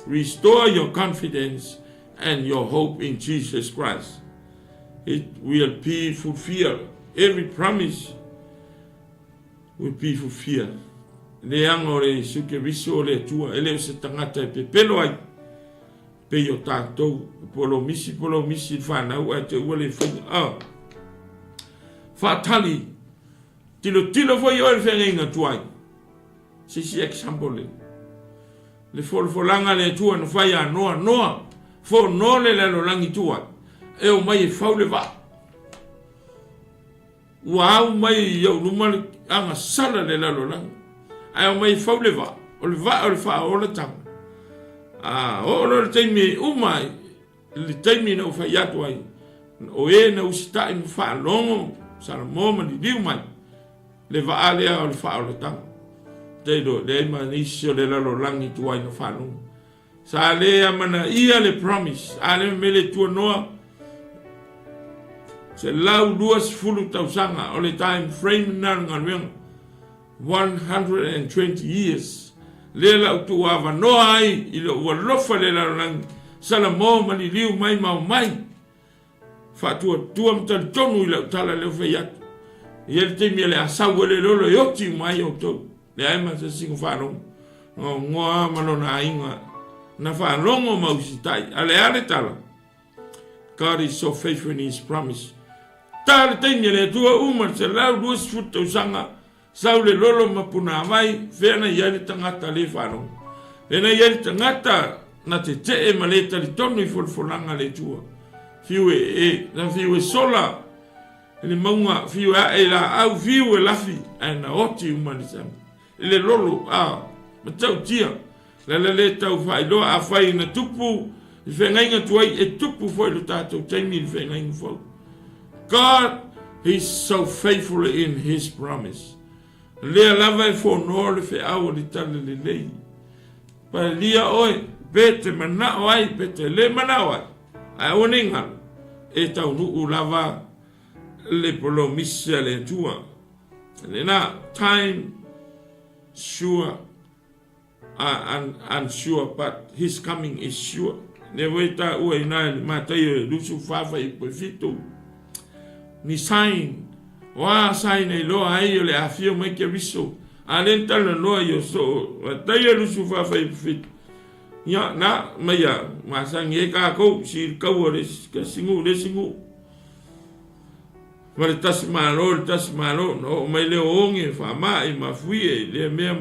restore your confidence and your hope in Jesus Christ. It will be fulfilled. Every promise will be fulfilled. Le angore su Keriso le tua ele se tangata e pepelo ai pe yo tātou polo misi whanau ai te ua le whainga whaatali tilo foi o le whenga tuai sisi example le folafolaga le tua na whai a noa fo no le lalolangi tua e o mai e whau le wa ua au mai iau luma anga sala le lalolangi ai o mai whau le wa o le wha o le tanga o le teimi umai le teimi na whai atu ai o e na usita I mu wha longo sara moma ni liu mai le wa alea o le wha o le tanga te do le ma nisi o le lalolangi tua ina wha longo sa le amana ia le promise ale mele tua noa se lau 2,000 o le time frame na ngalwenga 120 years le lau tu ava noa ai I lo ua lofa le lalolangi sala mo mani liu mai mau mai Fatu Tuu talitonuga I lau tala leo fai atu ia le teimi le asau le lolo I oti mai o tau le ai ma se singo whanongo ngoa malona inga na whanongo mausitai ale tala God is so faithful in His promise tala teimi le tua umar se lau 2,000 sau le lolo mapuna mai whena ia le tangata le whanongo whena ia le tangata na te ma le talitonu I folafolaga le tua fiu e sola le maunga fiu e la au fiu e lafi na oti umanisam le lolo ma tau tia le tau whailoa a whai na tupu I whengainga tuai e tupu foi lo tātou taimi I whengainga fau God is so faithful in His promise lea lava e whonoa le whe awa li tala le lei pa lia oe pete manao ai pete le manao ai ai oninga e tau nuu lava le polo misia le tua le na time sure unsure but His coming is sure ne weta ua ina le matai lusu fafa I pefito ni sign wa sign e loa ai o le afio mai Keriso ale tala loa yo so matai lusu fafa I pefito ya na maya masang e ka ko si ka wo le singu ma le tasi malo no mai le onge whaamai ma fuie le mea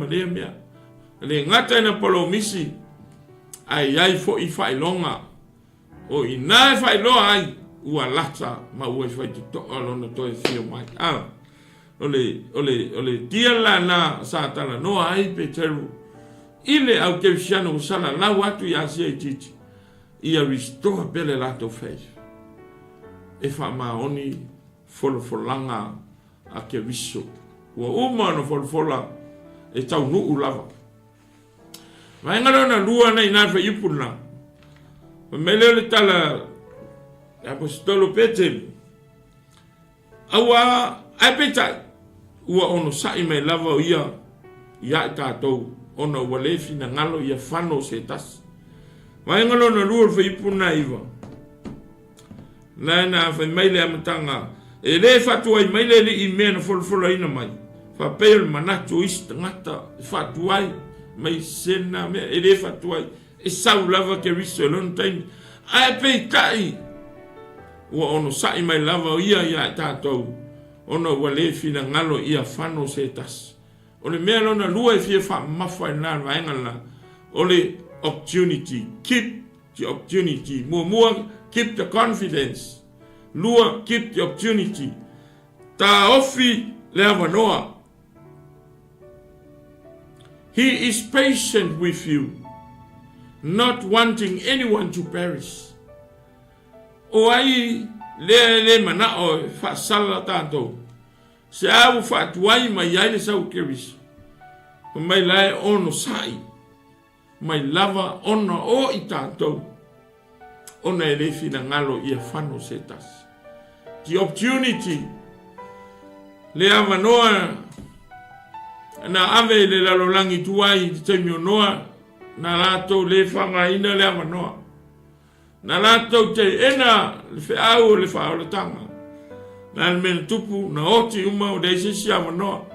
le ngata ina polo misi ai fo i whailonga o i nai whailoa ai ua lata ma ua whai to alona to e fio mai ole tia la na sa tala no ai Peteru ile au Keriso usala la watu ya sia titi ia restore bele lato faith e FAAMAONI FOLAFOLAGA a Keriso ua uma no folafola e tau nuu lava mai ngalona lua nei na fa ipuna mele le tala apostolo Peteru awa ai peta ua ono sai mai lava ia tatou ona wale fina ngalo ia fano se tas mai ngalona lua fa ipuna iwa na fa mai le amatanga e le fatu ai mai le i mena folafola ina mai fa pel manatu istangata fatu ai mai sena me e le fatu ai e sau lava Keriso lon time ai pe tai ua ono sai mai lava ia tatou ona wale fina ngalo ia fano se tas ole mea lona lua e fia mafa na vaengala ole opportunity keep the opportunity mua keep the confidence lua keep the opportunity ta ofi le avanoa he is patient with you not wanting anyone to perish o ai le mana o fa sala tanto se au fatuai mai ai le sau Keriso mai lai ono sai mai lava ona o i tanto ona e le fina ngalo ia fano setas the opportunity le avanoa na ave le lalolangi tuai te mionoa na lato le whangaina le avanoa na lato te ena le whiau le whaolatanga na le mena tupu na oti uma o deise si avanoa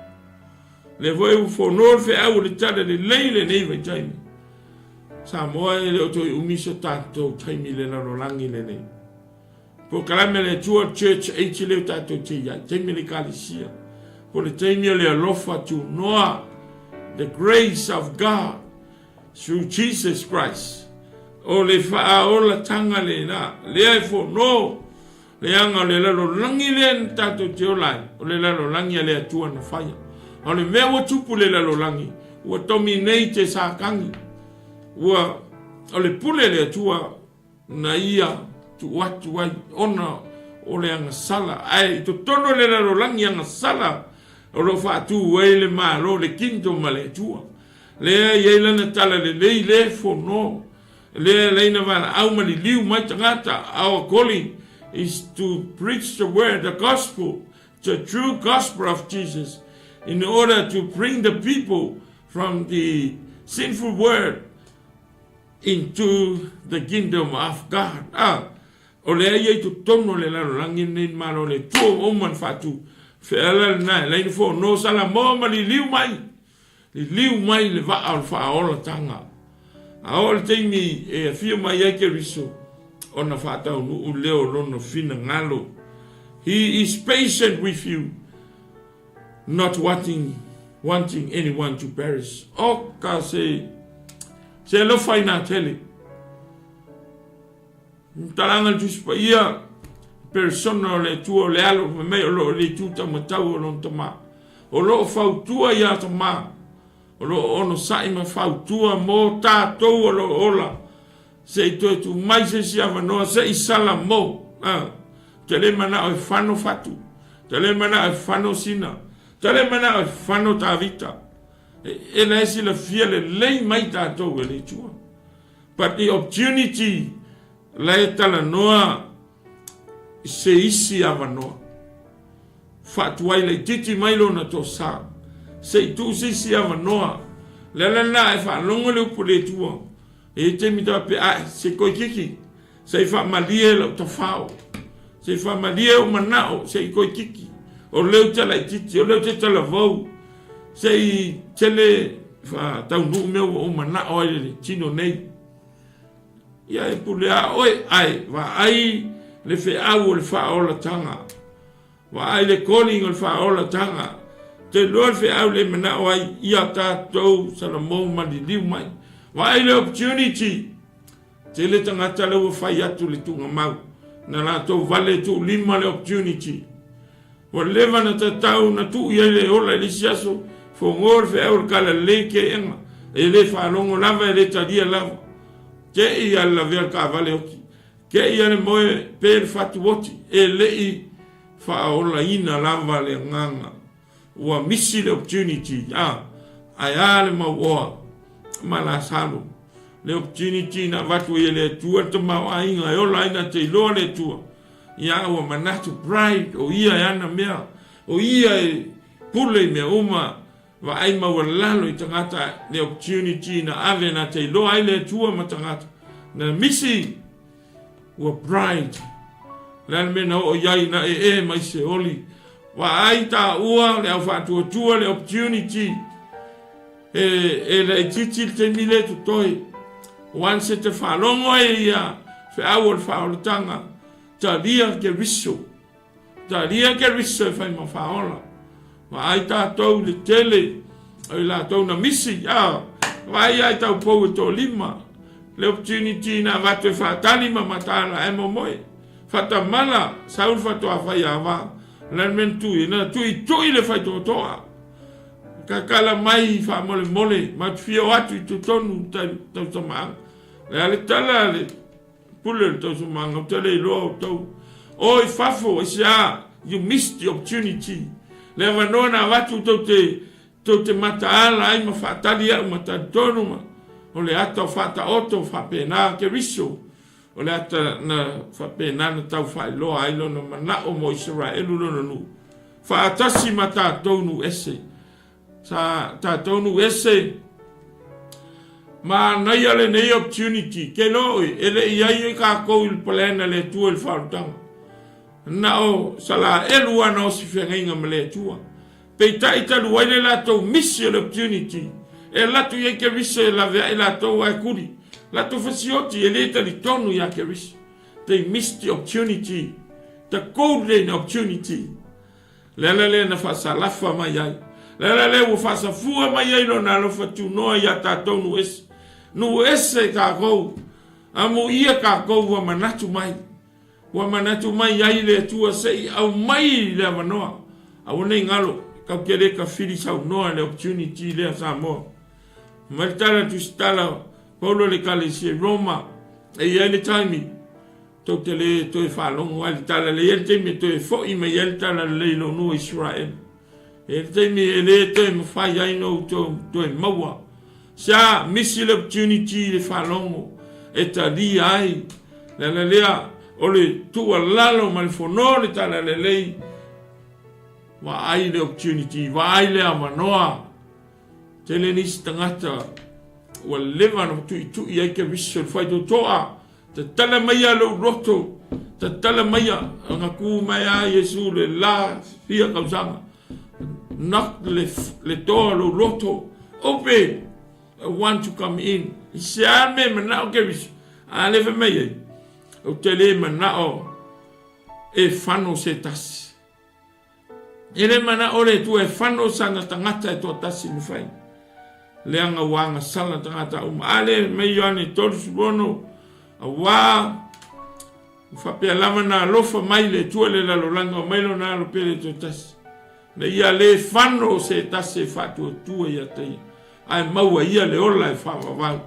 le voe u whono le whiau le tala le leile nei vai taimi sa moa e le oto i umiso tato taimi le lalolangi le nei po kalame le tua church eichi leo tato te iai taimi le kalisia po le taimi le alofa tu noa the grace of God through Jesus Christ o le whaola tanga le na le ai no le anga le lalo langi le tato te olai o le lalo langi le atua na whaia o le mea wa tupu le lalo langi ua tomi nei te sākangi ua o le pule le atua na ia tu watu ai ona o le anga sala ai to tono le lalo langi anga sala o lo Fatu Tuu le malo le kinto ma le atua le ia lana tala le no le na wana au mali liu mai tangata our calling is to preach the word, the gospel, the true gospel of Jesus in order to bring the people from the sinful world into the kingdom of God. O le ia tu tono le lalo langi nei malo le tuo o man fatu feala na le fo no sala mo mali liu mai le va al fa ola tanga aol teimi e fio mai e Keriso ona fata u leo lono fina ngalo he is patient with you not wanting anyone to perish o ka se lo faina tele talanga just pa ia persona le tuo le alo me lo le tuta matau lo tama o lo fautua ia tama o lo ono sai ma fautua mo tatou o lo ola se tu mai se si avanoa se i sala mo te le mana o fano fatu te le mana o fano sina te le mana o fano tavita e la si la fia le lei mai tatou e le tua but the opportunity la etala noa se isi avanoa fatuai le titi mai lona to sa se tu se si avanoa le lana e fa longo le pule tua e te mi ta pe se ko kiki se fa malie lo to fao se fa malie o manao se ko kiki o le tala titi o le tala vau se tele fa tau nu me o manao le tino nei ia e pule oi ai va ai le fe au le fa ola tanga Wa ai le calling o whaola tanga. Te loa fe au le mana o ai ia tātou sana mou mali liu mai. Wa ai le opportunity. Te le tangata le wa whai atu le tunga mau. Na la tau vale tu lima le opportunity. Wa lewa na tatau na tu ia le ola le siaso. Fo ngor fe au kala le ke enga. E le whanongo lava e le tadia lava. Ke ia la vea ka vale oki. Ke ia le moe pe fatu woti. E le i whaola ina lava le nganga. Ua misi le opportunity. Ai ale ma oa. Ma la salo. Le opportunity na watu e le tua te mau ainga. E ola ina te iloa le tua. Ia ua manatu pride. O ia e ana mea. O ia e pule mea uma. Wa ai maua lalo i tangata le opportunity na ave na te iloa ai le tua ma tangata. Na misi. Ua pride. Lele mena o iai na e mai se oli. Wa ai ta ua le au Fatu Tuu le opportunity. E le titi te mile tu toi. Wan se te whalongo e ia. Fe au al whaolatanga. Ta ria Keriso. Ta ria Keriso e whai ma whaola. Wa ai ta tau le tele. Ai la tau na misi. Wa ai tau pou e to lima. Le opportunity na watu e whaatani ma matala e momoe. Whatamala. Saul whatu a whai awa. Lan men tui, na tui le whai toa. Ka kala mai wha mole mole, ma fio atu i tonu tau tamanga. Le ale tala le pule tau tamanga, tale i loa tau. Oi fafo, you missed the opportunity. Le wanoa na watu tau te mataala ai ma whaatali au ma tonu ma. O le ata o whata oto whapena Keriso. O le ata na whapena na tau whailoa ailo na manao mo Israelu lona nu. Whaatasi ma tātonu ese. Sa tātonu ese. Ma nai ale nei opportunity. Ke loi, ele iai ka kou il palena le tua il whautanga. Na o sala elu ana o si whengainga ma le tua. Pei taitalu waile la tau misi le opportunity. E latu ye Keriso e la vea e la tau ai kuri. La tu fasioti e le talitonu ya Keriso. They missed the opportunity. The golden opportunity. Le na fasalafa mai ai. Le wo fasafua mai ai no na lo fatu no ya tatonu es. No ese ka go. Amo ia ka go wa manatu mai. Wa manatu mai ai le tua sei au mai le manoa. Au nei ngalo ka kere ka fili sau no le opportunity le sa mo. Maltala tu stala Paulo le kalisi Roma e ia le taimi tau te le toi whalongo ali tala le ia teimi toi fo'i me ia tala le lo no Israel e teimi e le toi me whai aino toi maua sa misi le opportunity le whalongo e ta li ai le lea o le tua lalo ma le fono le tala le lei wa ai le opportunity wa ai le amanoa te le nisi tangata wa leva no tu ia Keriso fai do toa te tala mai lo roto te tala mai nga ku mai a Iesu le la fia kausanga nak le toa lo roto open I want to come in sia me mana o Keriso a leva mai o te le mana o e fano se tasi ele mana ore tu e fano sanga tangata e to tasi ni fai leanga wanga sala tangata ale me yone todos bono wa fa pe lama na lofa mai le tuele la lolanga mai lo na lo pele to tas le ia le fano se tase Fatu Tuu ia te ai maua ia le ola e fa va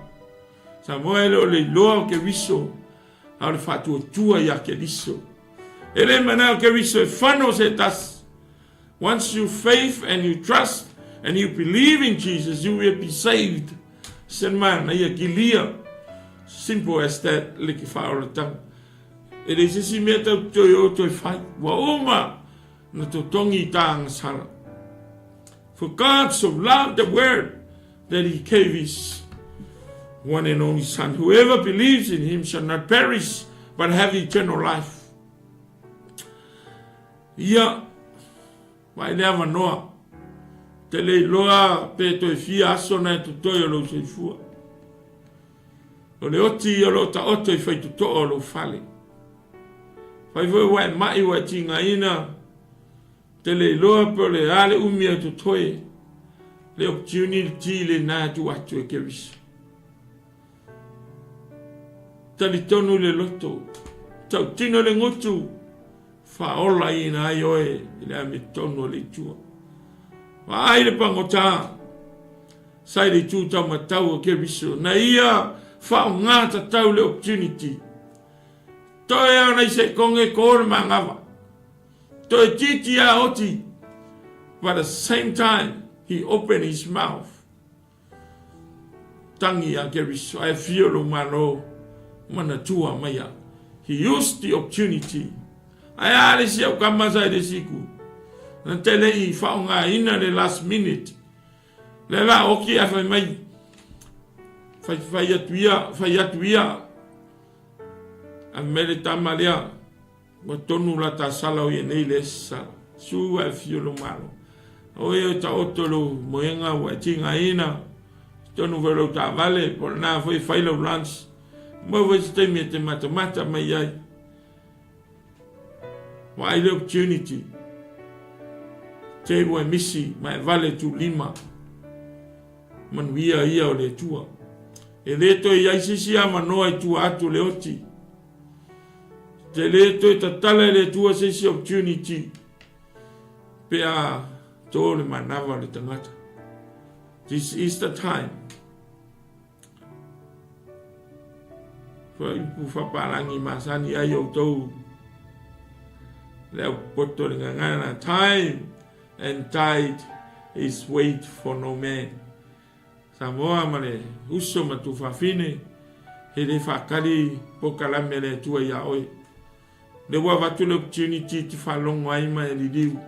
sa moelo le lo Keriso al Fatu Tuu ia Keriso ele mana Keriso fano se tas once you faith and you trust and you believe in Jesus, you will be saved. Said man, simple as that. It is a simple to fight. Waoma na to tongi tang sala. For God so loved the world that He gave His one and only Son. Whoever believes in Him shall not perish, but have eternal life. Yeah, why never know? Te le loa pe toi fia aso na tu toi o lo seifua. O le oti o lo ta oto I fai tu to o lo fale. Fai voi wai mai wa tinga ina te le loa po le ale umia to toe, le opportunity le na tu atu e Keriso. Talitonu le loto, tau tino le ngotu, whaola I na ai oe, le ame tono le tua. Wa ai le pangota, sai le tu tau matau o Keriso, na ia whao ngata tau le opportunity. Toi au nei se konge kore mangawa. Toi titi a oti. But at the same time, he opened his mouth. Tangi a Keriso, ai fiolo mano, mana tua maya. He used the opportunity. Ai ale si au kamasa de siku. Na tele I whao ngā ina le last minute. Le la oki a whai mai. Whai atuia. A mele tamalea. Wa tonu la ta sala o ye nei le sa. Su a fiolo malo. O e ta otolo moenga wa tinga ina. Tonu vero ta vale. Por na foi whaila lunch. Mo wa ste me te mata mai ai. Wa ai le opportunity. Te wa misi mai vale tu lima. Man wia ia o le tua. E le to ia sisi ama no ai tua atu le oti. Te le to ta tala le tua sisi opportunity. Pe a to le manava le tangata. This is the time. Fa ipu fa parangi masani ai o tau. Le poto le ngana time and tide is wait for no man. Samoa male uso matu fafine he le fakali pokalame le tua ia oi. Le wa vatu le opportunity ti fa longo ai mai li diu.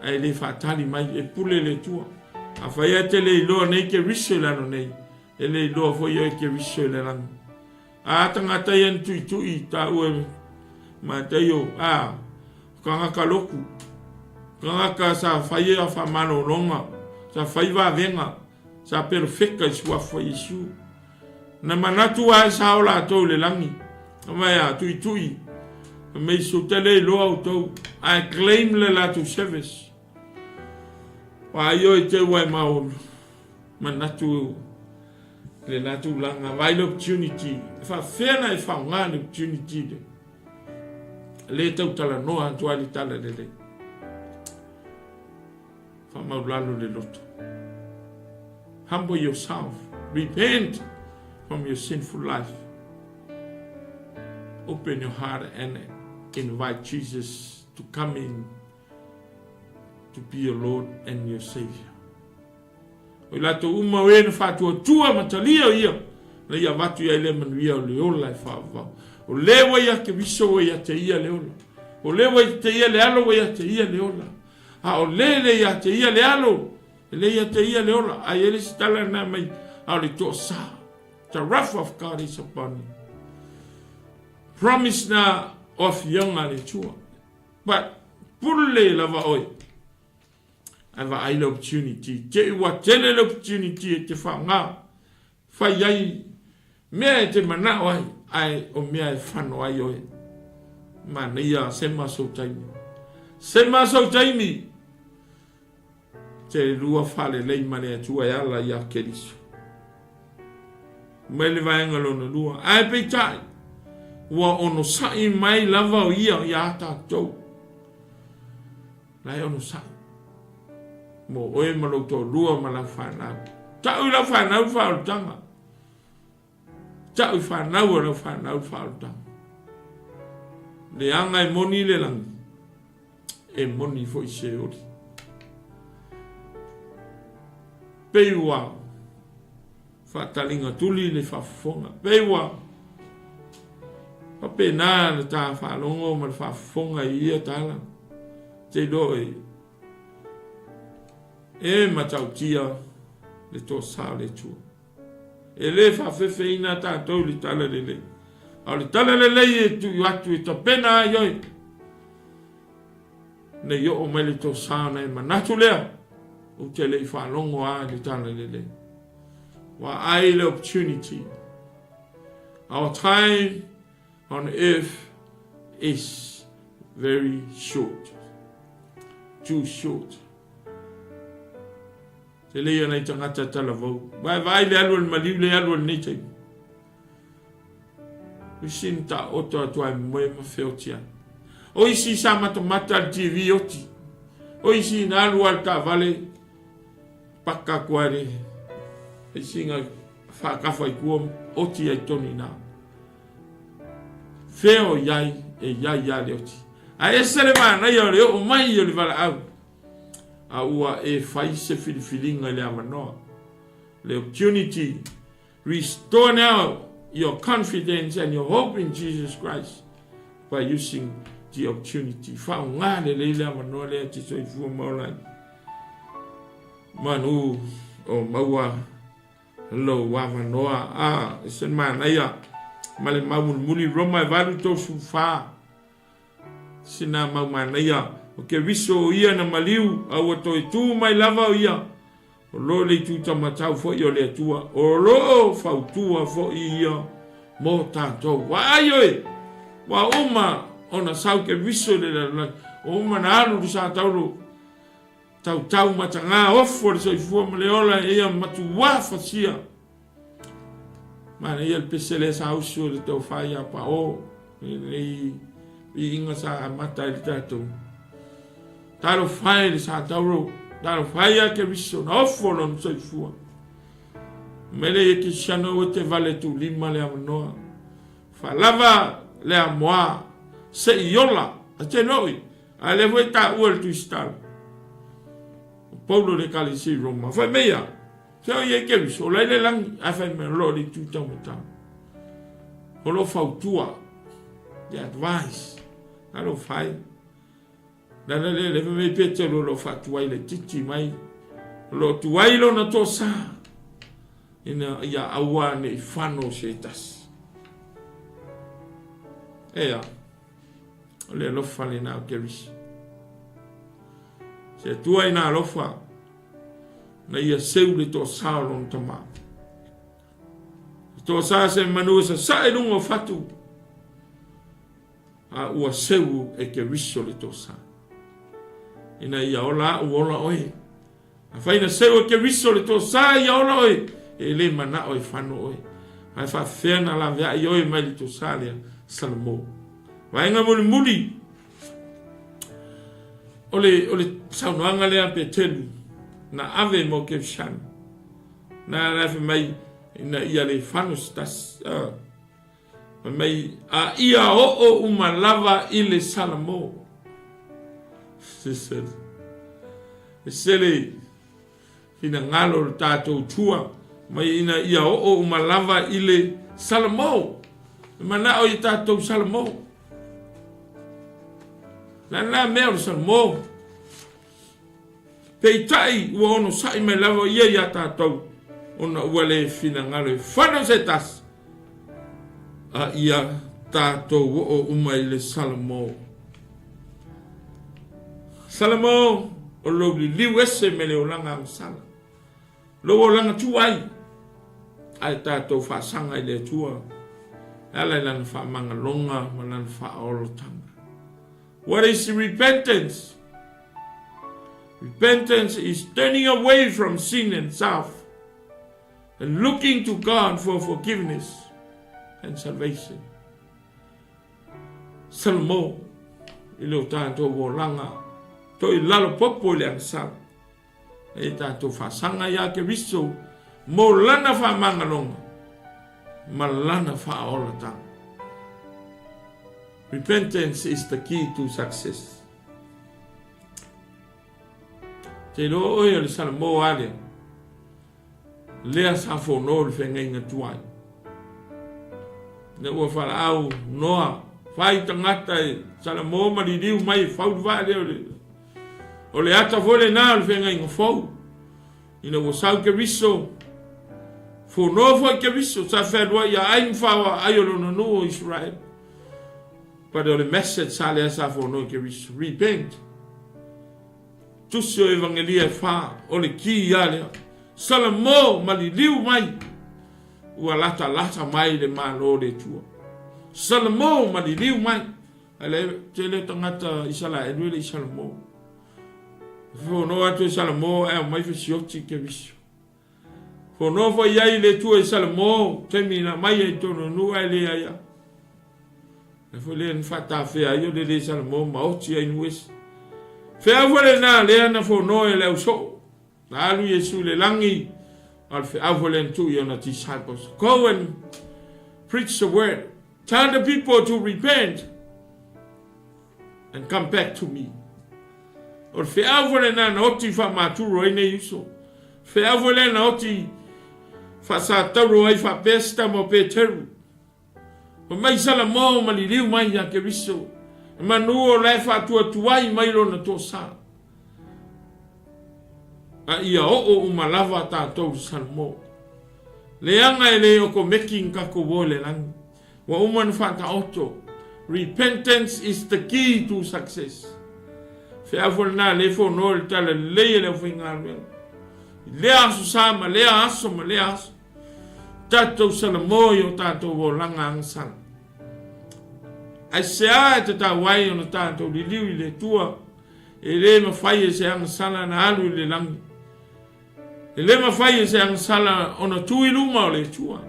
Ai le fatali mai e pule le tua. A faya te le ilo nei Keriso lano nei. E le ilo fo yo Keriso lano. A tangata yan tui ta ue ma te yo a kanga kaloku. Kanga ka sa faya fa mano longa. Sa faiva venga. Sa perfecta I sua fo Iesu. Na manatu a sa ola to le langi. Maya tui. Me so tele lo auto. I claim le la to service. Wa yo te wa maul. Manatu le la to langa vai opportunity. Fa fena fa ngani opportunity de. Le tau tala no antua li tala le. Fa maulalo le loto. Humble yourself. Repent from your sinful life. Open your heart and invite Jesus to come in to be your Lord and your Savior. O lato uma wena Fatu Tuu matalia ia. Na ia watu ia ele manuia o leola whaava. O lewa ia Keriso ia te ia leola. O lewa ia te ia lealo ia te ia leola. A o lele ia te ia lealo. Le ia te ia leola. A ele stala na mai. A le toa sa. The wrath of God is upon you. Promise na of young ale tua. But pulle lava oi. Ava ai opportunity. Te ua tele opportunity e te whanga. Whai ai. Mea e te mana oi. Ai o mea e whano ai oi. Mana ia sema so taimi. Sema so taimi. Te rua whale lei mane atua e ala ia Keriso. Mele vaenga lona lua. Ai pe tai. Wa ono sai mai lava o ia ata tau. Lai ono sai. Mo oe malo to lua ma la whanau. Tau la whanau whautanga. Tau whanau la whanau whautanga. Le anga e moni le lang. E moni fo I se ori. Peiwa. Whatalinga tuli le whafonga. Peiwa. Pape na le ta whalongo ma le whafonga I ia tala. Te doi. E matautia le to sa le tua. E le whawhewhe ina tātou li tala le lei. Au li tala le lei e tu atu I ta pena ai oi. Ne yo o mai le to sa na e manatu lea. O te lei whalongo a li tala le lei. Wa ai le opportunity. Our time on earth is very short. too short. Te leia nei tangata talavau. Vai le alu al maliu le alu al nei tai. Usin ta oto atua moe ma feotia. O isi sa matamata al TV oti. O isi na alu al ta vale paka kuare. Isi nga whakafa i kua oti ai toni nā. Feo iai e iai le oti. A esere mana ia le o mai ia le vala au. A ua e fai se filifilinga le amanoa. The opportunity. Restore now your confidence and your hope in Jesus Christ by using the opportunity. Fa ngā le leila manoa le ati soi fua maulai. Manu o maua lo wa manoa. Isen mana ia. Male maun muli Roma valu to sufa. Sina mau mana ia. O ke viso ia na maliu au to tu mai lava ia. O lo le tu tamatau fo i o le atua. O lo fautua fo i ia mo tātou. Wa aioi. Wa oma ona sau ke viso le la. O oma na alu di sa tauro. Tau matanga ofo le soifua ma le ola ia matu wafasia. Mana ia le pesele sa usu le tau whai a pa o. I inga sa amata le tātou. Taro whai le sa tauro. Taro whai a ke viso na ofo lon soifua. Mele e ki shano o te vale tu lima le amanoa. Whalava le amoa. Se iola. A te noi. A le voi ta ua le tu istalo. Paulo le kalisi Roma. Fai mea. Fai ye ke viso. O leile langi. A fai me lo li tu tau matau. O lo fautua. The advice. A lo fai. Nana le me Peteru lo fatuai le titi mai. Lo tuai lo na to sa. Ina ia awa ne fano setas. Ea. O le lo fale na ke viso. Se tua ina alofa na ia seu le to salon tama. To sa se manu sa e lungo fatu. A ua seu e ke viso le to sa. Ina ia ola oe. A faina seu e ke viso le to sa ia ola oe. E le mana oe fano oe. A fa fena la vea i oe mai le to sa lea salmo. Vainga muli. Ole saunoanga lea Peteru na ave mo ke shan na rafe mai na ia le fanus tas mai a ia o uma lava ile salamo sele ina ngalo tato tua mai ina ia o uma lava ile salamo mana o tato salamo la mea o salmo. Peitai ua ono sai mai lava ia tātou. Ona ua le fina ngalo e whano se tas. A ia tātou o umai le salmo. Salmo o lo li liu ese me le o langa o sala. Lo o langa tuai. Ai tātou whaasanga i le tua. Ala lana wha manga longa ma lana wha aolotanga. What is repentance? Repentance is turning away from sin and self and looking to God for forgiveness and salvation. Salmo, ilo tanto volanga, to ilalo popo le ansal. E tanto fasanga ya ke viso, mo lana fa mangalonga, malana fa aolatanga. Repentance is the key to success. Te lo oe le salmo ale. Lea sa fono le whenga tuai. Ne ua whala au noa. Whai tangata e salmo maririu mai whau vale o le ata vole nā le whenga inga whau. Ina ua sau ke riso. Fono fo ke riso. Sa whenua ia aing whawa aiolo no no Israel. But the message sale sa fono ke riso. Repent. Tusio evangelia fa o le ki ale. Salamo maliliu mai. Ua lata mai le malo le tua. Salamo maliliu mai. Ale tele tangata isala edwele salamo. Fono atu salamo e mai fisioti Keriso. Fono fo iai le tue salamo temina mai e tono nua le aia. E fo le nfata fea io le salamo maoti ai nues. Fea vole na le ana fono e le uso. Na alu Iesu le langi al fea vole tu iona disciples. Go and preach the word. Tell the people to repent and come back to me. Or fea vole na oti fa maturo ene iso. Fea vole na oti fa sataro ai fa pesta mo Peteru. O mai sala mo maliliu mai ya Keriso. Manuo le Fatu Tuu mai lo na tosa. A ia o umalava tatou salmo. Leanga ele o ko making ka ko wole lang. Wa uman fata auto. Repentance is the key to success. Fea na le fo no le tala le finga le. Le aso sama le aso ma le aso. Tatou salmo yo tatou volanga angsan. Ai sea te ta wai ona tatou li liu le tua. E le mawhai se ang sala na alu le langi. E le mawhai se ang sala ona tui luma o le tua.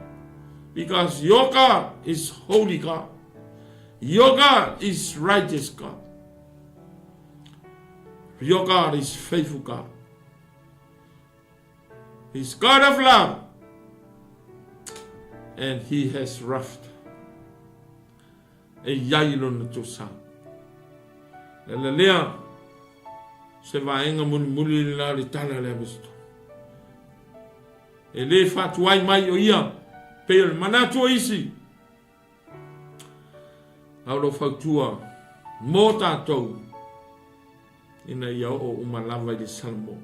Because your God is holy God. Your God is righteous God. Your God is faithful God. He's God of love. And He has wrath. E yailo na tosa. Le lea se vaenga muli la le tala le abusto. E le fatu ai mai o ia pe el manatu isi. Aulo fautua mo tatou ina ia o umalava de salmo.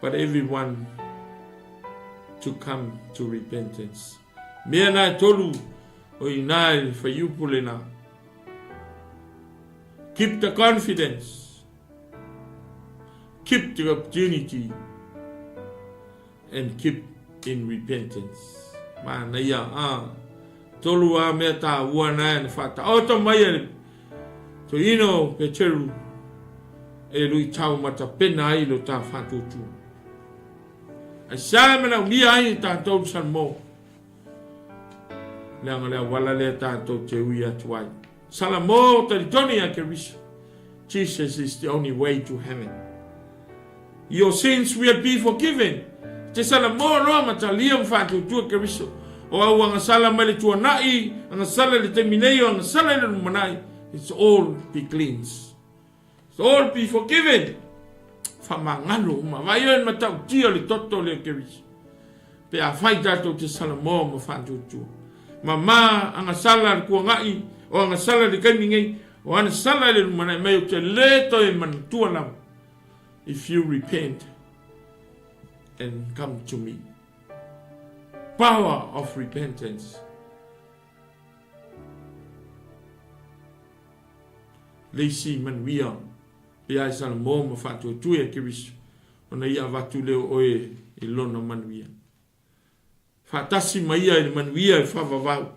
But everyone to come to repentance. Mea na tolu o inai fa yupulena. Keep the confidence. Keep the opportunity. And keep in repentance. Ma na ia tolu a mea ta ua na e fata. Oto mai e to ino Peteru e lui tau mata pena ai lo ta Fatu Tuu. A sa mena ulia ai ta tolu salmo. Leanga lea wala lea tātou te ui atuai. Sala mō talitonuga Keriso. Jesus is the only way to heaven. Your sins will be forgiven. Te sala mō roa matalia Fatu Tuu Keriso. O au anga sala mai le tuanai, anga sala le teminei, anga sala le rumanai. It's all be cleansed. It's all be forgiven. Whamangalo, ma vai oen matau tia le toto le Keriso. Pe a whai tātou te sala mō ma Fatu Tuu. Mama anga sala ku ngai o anga sala de kamingai o anga sala le mana mai o te leto e man tualam. If you repent and come to me. Power of repentance. Leisi man wia pe ai sala mo ma Fatu Tuu e Keriso ona ia watu leo oe I lona man wia. Fatasi maia e manuia e whawawau.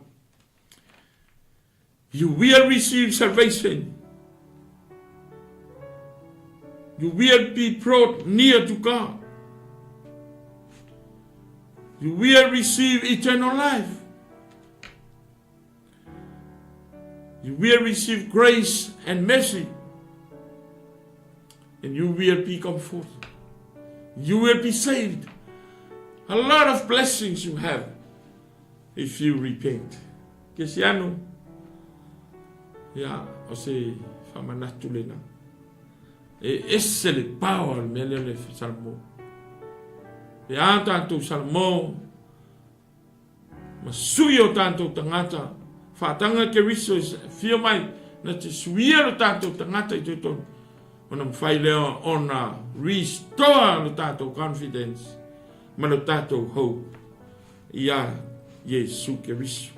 You will receive salvation. You will be brought near to God. You will receive eternal life. You will receive grace and mercy. And you will be comforted. You will be saved. A lot of blessings you have if you repent. Kesiano. Ya, o se whamanatu lena. E ese le power me le salmo. E a tanto salmo. Ma sui o tanto tangata. Whatanga Keriso fia mai na te suia o tanto tangata I te tonu. Ona mwhai leo ona restore o tanto confidence. Mano tatou hope ia Iesu Keriso.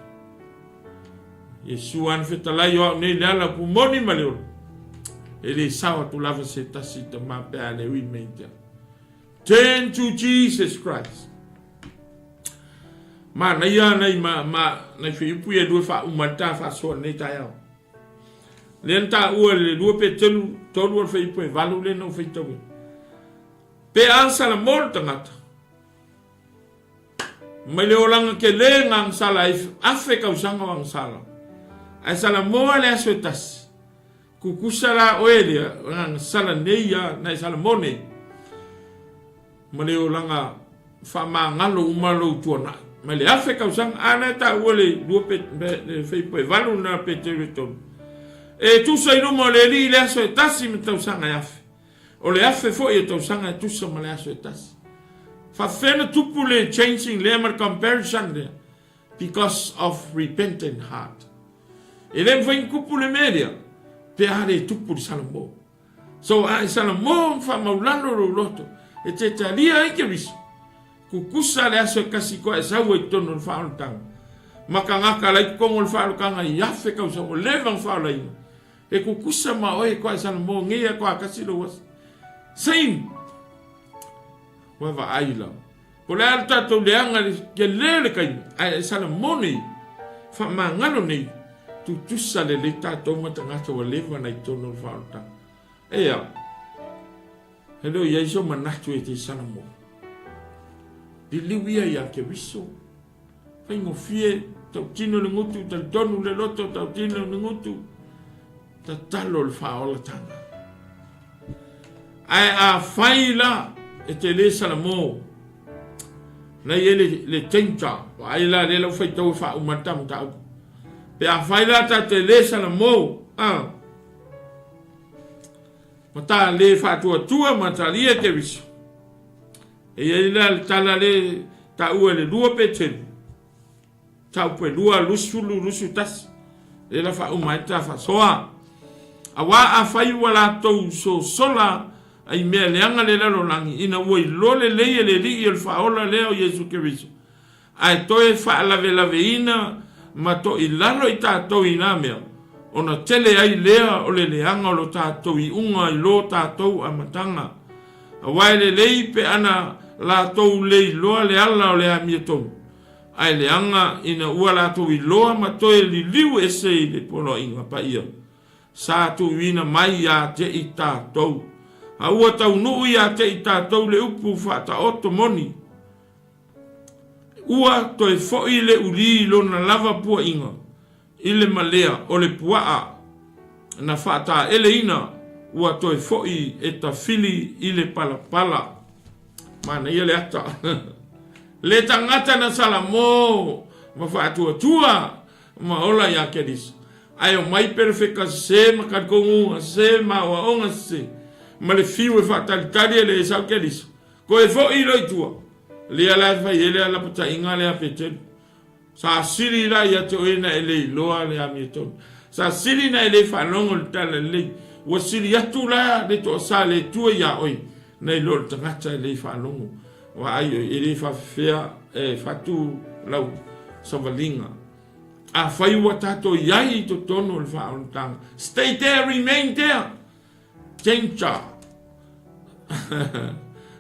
Iesu an fetalai o nei leala pumoni maleo. Ele sawa tu lava se tasi te mapea le ui meita. Turn to Jesus Christ. Ma na ia nei ma na fiupu e due fa umata fa so nei tai au. Le ta ua le lua Peteru tolu al fai po valu le no fai tau. Pe an sala mol tangata. Mai le olanga ke le ngang sala afe kau sanga wang sala. Ai sala moa le asotas. Kukusala oelia ngang sala neia na sala mone. Mai le olanga FAAMAONI umalo tuana. Mai le afe kau sanga ana ta ua le lua fai po valu na Peteru tolu. E tu sai no mo le li le asotas me tau sanga afe. O le afe fo e tau sanga tu sa mo le asotas. Fafena tupu le changing le mar comparison le because of repentant heart. E le foi kupu le media pe ale tupu di salamo. So a salamo fa maulano lo loto. E te talia ai Keriso. Kukusa le aso kasi ko e sawo e tono fa on tang. Makangaka lai kongo fa lo kanga yafe ka so le van fa lai. E kukusa ma o e ko salamo ngia ko kasi lo was. Same. Wava aila. Po le alta tau leanga ke lele kai ai sala moni FAAMAONI nei tu tusa le le tatou matangata wa leva nai tono falta. Ea. Hello Iesu manatu e te sala mo. Di liwia ya Keriso. Fai ngo fie tau tino le ngutu tal tonu le loto tau tino le ngutu. Ta talo le faola tanga. Ai a faila e te le salamo na ele le tencha ai la le lo fai tau fa umatam ta pe a fai la ta te le salamo mata le Fatu Tuu mata lia Keriso e ele la tala le ta ua le lua Peteru tau pe lua lusu tas le la fa umata fa soa awa a fai wala tau so sola ai mea leanga le lalo langi ina woi lole leie le li il faola leo Iesu Keriso. Ai toe fa lave ina ma to i lalo i tātou i nā mea. Ona tele ai lea o le leanga o lo tātou i unga i lo tātou a matanga. A wai le lei pe ana la tou lei loa le ala o le amia tou. Ai leanga ina ua la tou i loa ma toe li liu ese i le pono inga pa ia. Sa tu ina mai a te i tātou. A ua tau nuu ia te i tātou le upu whata oto moni. Ua toi foi le uri lona lava pua inga. Ile malea o le puaa. Na whata ele ina. Ua toi foi e ta fili ile pala. Mana ia le ata. Le tangata na salamo. Ma Fatu Tuu. Ma ola ia Keriso. Ayo mai perfeka se makakongu se ma waonga se. Ma le fiu e 𝚜𝚘𝚎 le sau Keriso. Ko e fo i loi tua. Le ala fai ele ala puta inga le a Peteru. Sa siri la ia te oina ele loa le a mietonu. Sa siri na ele whanongo le tala le. Wa siri atu la le to sa le tua ia oi. Nei lo le tangata ele whanongo. Wa ayo ele whawhea e whatu lau savalinga. A fai wa tato iai to tono le whaonotanga. Stay there, remain there. Tencha.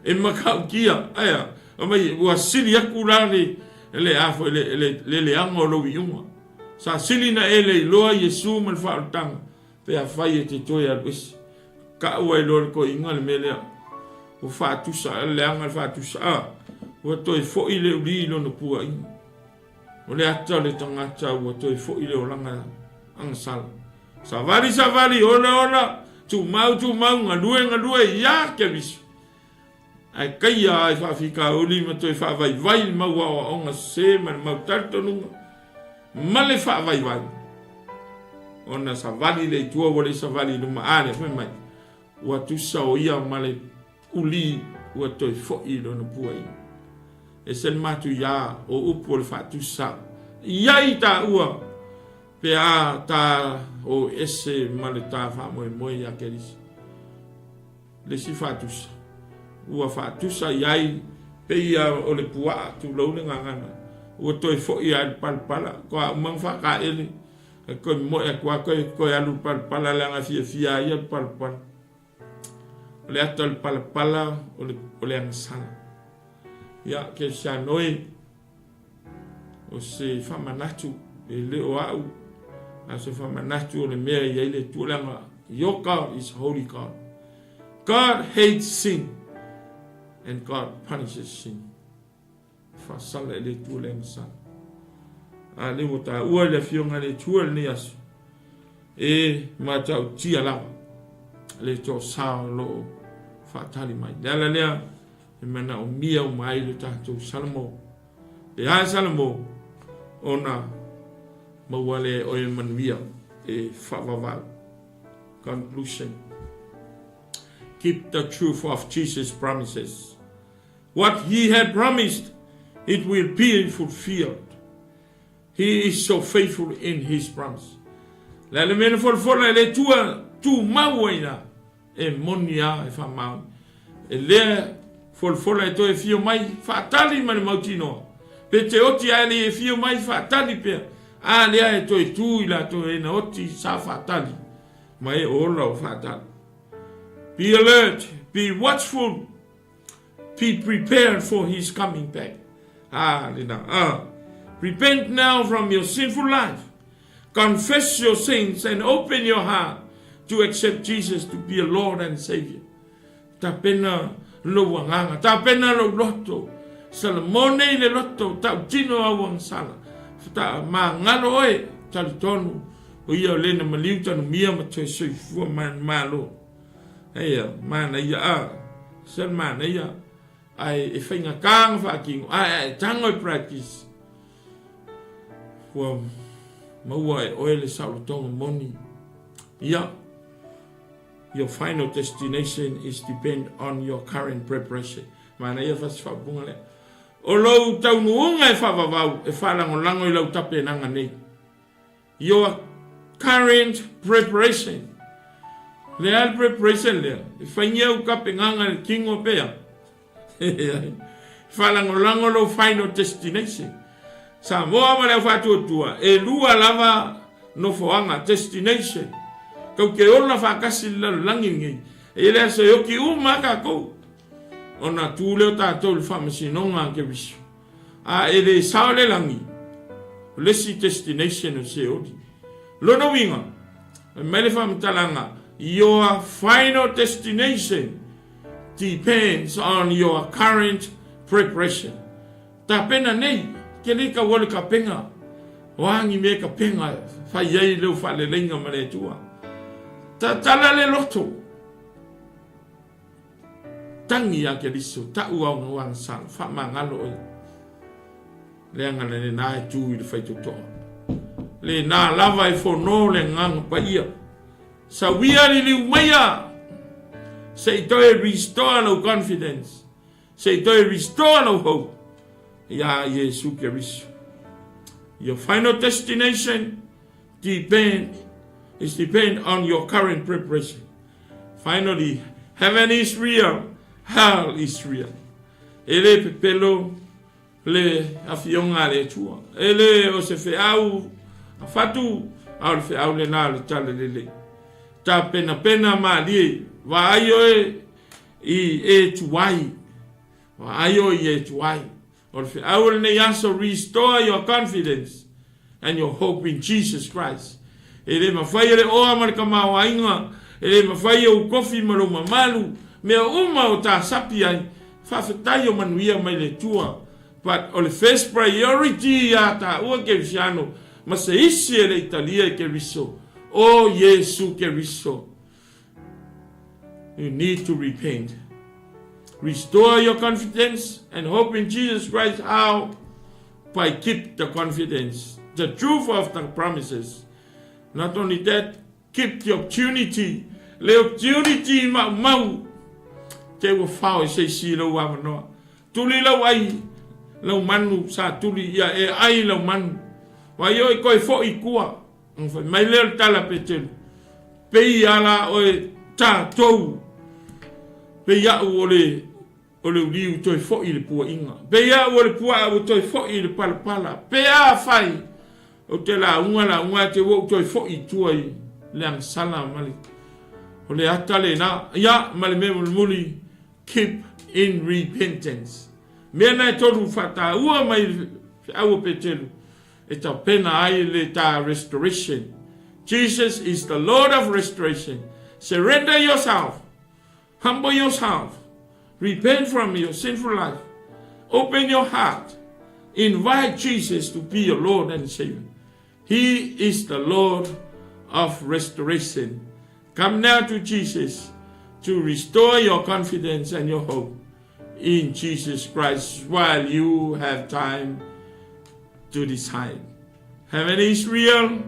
E makau kia. Aya. O mai ua sili aku rane. Ele afo le anga o lowi unga. Sa sili na ele loa Iesu man whaotanga. Pe a whai e te toi alwisi. Ka ua e lor ko inga le melea. O whaatusa. Le anga le whaatusa. Ua toi fo i le uri ilo na pua inga. O le ata le tangata ua toi fo i le o langa angasala. Savali. Ona. Tu mau ngalue ya Keriso. Ai kaia ai whawhika uli ma toi whawai mau awa onga se man mau talitonuga. Male whawai. Ona savali le tua wale savali luma are mai. Ua tusa o ia male uli ua toi fo'i lona pua i. E sen matu ya o upo le whatusa. Iai ta ua. Pe a ta o ese male ta faamoemoe ya Keriso. Le si whatusa. Ua whatusa iai pe ia o le pua tu lau le ngangana. Ua toi fo'i a palpala. Ko a umang whaka ele. Koe moe kua koe alu palpala le anga fia ia palpala. O le ato le palpala o le angasanga. Ia ke sa noe o se whamanatu e le o au. Aso whamanatu o le mea i eile tuolanga. Your God is holy God. God hates sin. And God punishes sin. Whasala e le tuolanga sana. A le wata ua le fionga le tuol ni asu. E matau tia lava. Le to sao lo whaatali mai. Nela lea, e mana o mia o mai le tātou salamo. E hae salamo, ona mawale o e manuia e whawawau. Conclusion. Keep the truth of Jesus' promises. What he had promised, it will be fulfilled. He is so faithful in his promise. La le mena folfola le tua tu mauaina e monia e FAAMAONI. E lea folfola e to e fio mai whaatali ma le mautino. Pe te oti ale e fio mai whaatali pea. A lea e to e tu ila to e na oti sa whaatali. Ma e ola o whaatali. Be alert, be watchful, be prepared for his coming back. Repent now from your sinful life. Confess your sins and open your heart to accept Jesus to be a Lord and Savior. Ta pena lo wanganga, ta pena lo loto. Salamone le loto, ta utino awang sala. Ta mangalo e, talitonu. O ia lena maliuta no mia ma te soifua malo. Eia, mana ia a. Sel mana ia. Ai e whainga kāng whakingo. Ai tango e practice. Well, maua e oele sautonga moni. Yeah. Your final destination is depend on your current preparation. Mana ia fas whabunga le. O lau taunuunga e whawawau e whalangolango I lau tape nanga nei. Your current preparation. Real preparation lea. E whaingia u kape nganga le kingo pea. Whalangolango lau final destination. Sa moa ma leo Fatu Tuu e lua lava no foanga destination. Kau ke ona whakasi langi ngi. E lea se yoki umaka kou. Ona tū leo tātou le whamasinonga ke visu. A e le sao le langi. Lesi destination o se odi. Lono winga. Mele whamatalanga. Your final destination depends on your current preparation. Ta pena nei. Ke ni ka wole ka penga. Wangi me ka penga. Whai ei leo whale lenga ma le tua. Ta tala le loto. Tangi a Keriso ta ua ngawang sang. Whamangalo oi. Leanga le na e tū I le whaitu toa. Le na lava e whono le ngang pa ia. Sa wia li liu maya. Se toi restore no confidence. Se toi restore no hope. Ya Iesu Keriso. Your final destination depend on your current preparation. Finally, heaven is real, hell is real. Ele pepelo le afionga le tua. Ele o se feau fatu au feau le na le tale lele. Ta pena ma li wa ayo e tuai. Wa ayo e tuai. Or I will also restore your confidence and your hope in Jesus Christ. Ele mawhai le oa marika mawainga. Ele mawhai o kofi maro mamalu. Mea uma o ta sapi ai. Whawhetai o manuia mai le tua. But o le first priority ya ta ua Kerisiano. Ma se isi ele Italia e Keriso. O Iesu Keriso. You need to repent. Restore your confidence and hope in Jesus Christ. How? By keep the confidence, the truth of the promises. Not only that, keep the opportunity. Le opportunity mau. Te wa fao se si lo wa no. Tuli lo ai lo manu sa tuli ya e ai lo manu. Wa yo ko fo I kua. Mai le tala Peteru. Pe ala o ta tou. Pe ya o le liu toi fo I le pua inga. Pe ya o le pua o toi fo I le pala. Pe a fai. O te la unga te wo toi fo I tuai. Le ang sala mali. O le atale na. Ya mali me muli. Keep in repentance. Mea nai toru whata ua mai au Peteru. E ta pena ai le ta restoration. Jesus is the Lord of restoration. Surrender yourself. Humble yourself. Repent from your sinful life. Open your heart. Invite Jesus to be your Lord and Savior. He is the Lord of restoration. Come now to Jesus to restore your confidence and your hope in Jesus Christ while you have time to decide. Heaven is real.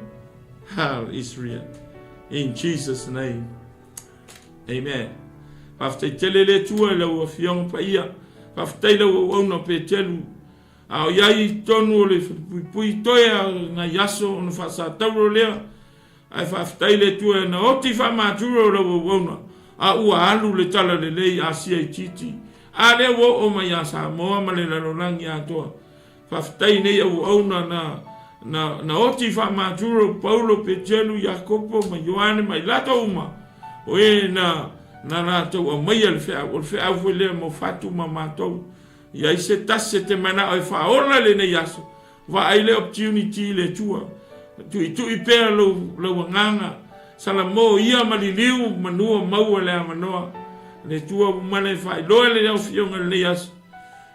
Hell is real. In Jesus' name. Amen. Paftai telele tua la ua fiong pa ia. Paftai la ua una Peteru. Au iai tonu le pui toia na yaso on fasa tauro lea. Ai paftai le tua na oti fa maturo la ua una. A ua alu le tala le lei a 𝚟𝚑𝚎𝚑𝚡. A le wo o mai a Samoa ma le lalolangi atoa. Paftai nei au una na oti fa maturo Paulo, Peteru, Iakopo, ma Ioane, ma ilato uma. O e na tau a mai al fea foi lea mo fatu ma matou. Ia i se tase te mana o whaola le nei aso. Wa ai le opportunity le tua. Tu i pēr lo nganga. Sala mo ia maliliu manua maua le amanoa. Le tua umane whai loa le au fionga le nei aso.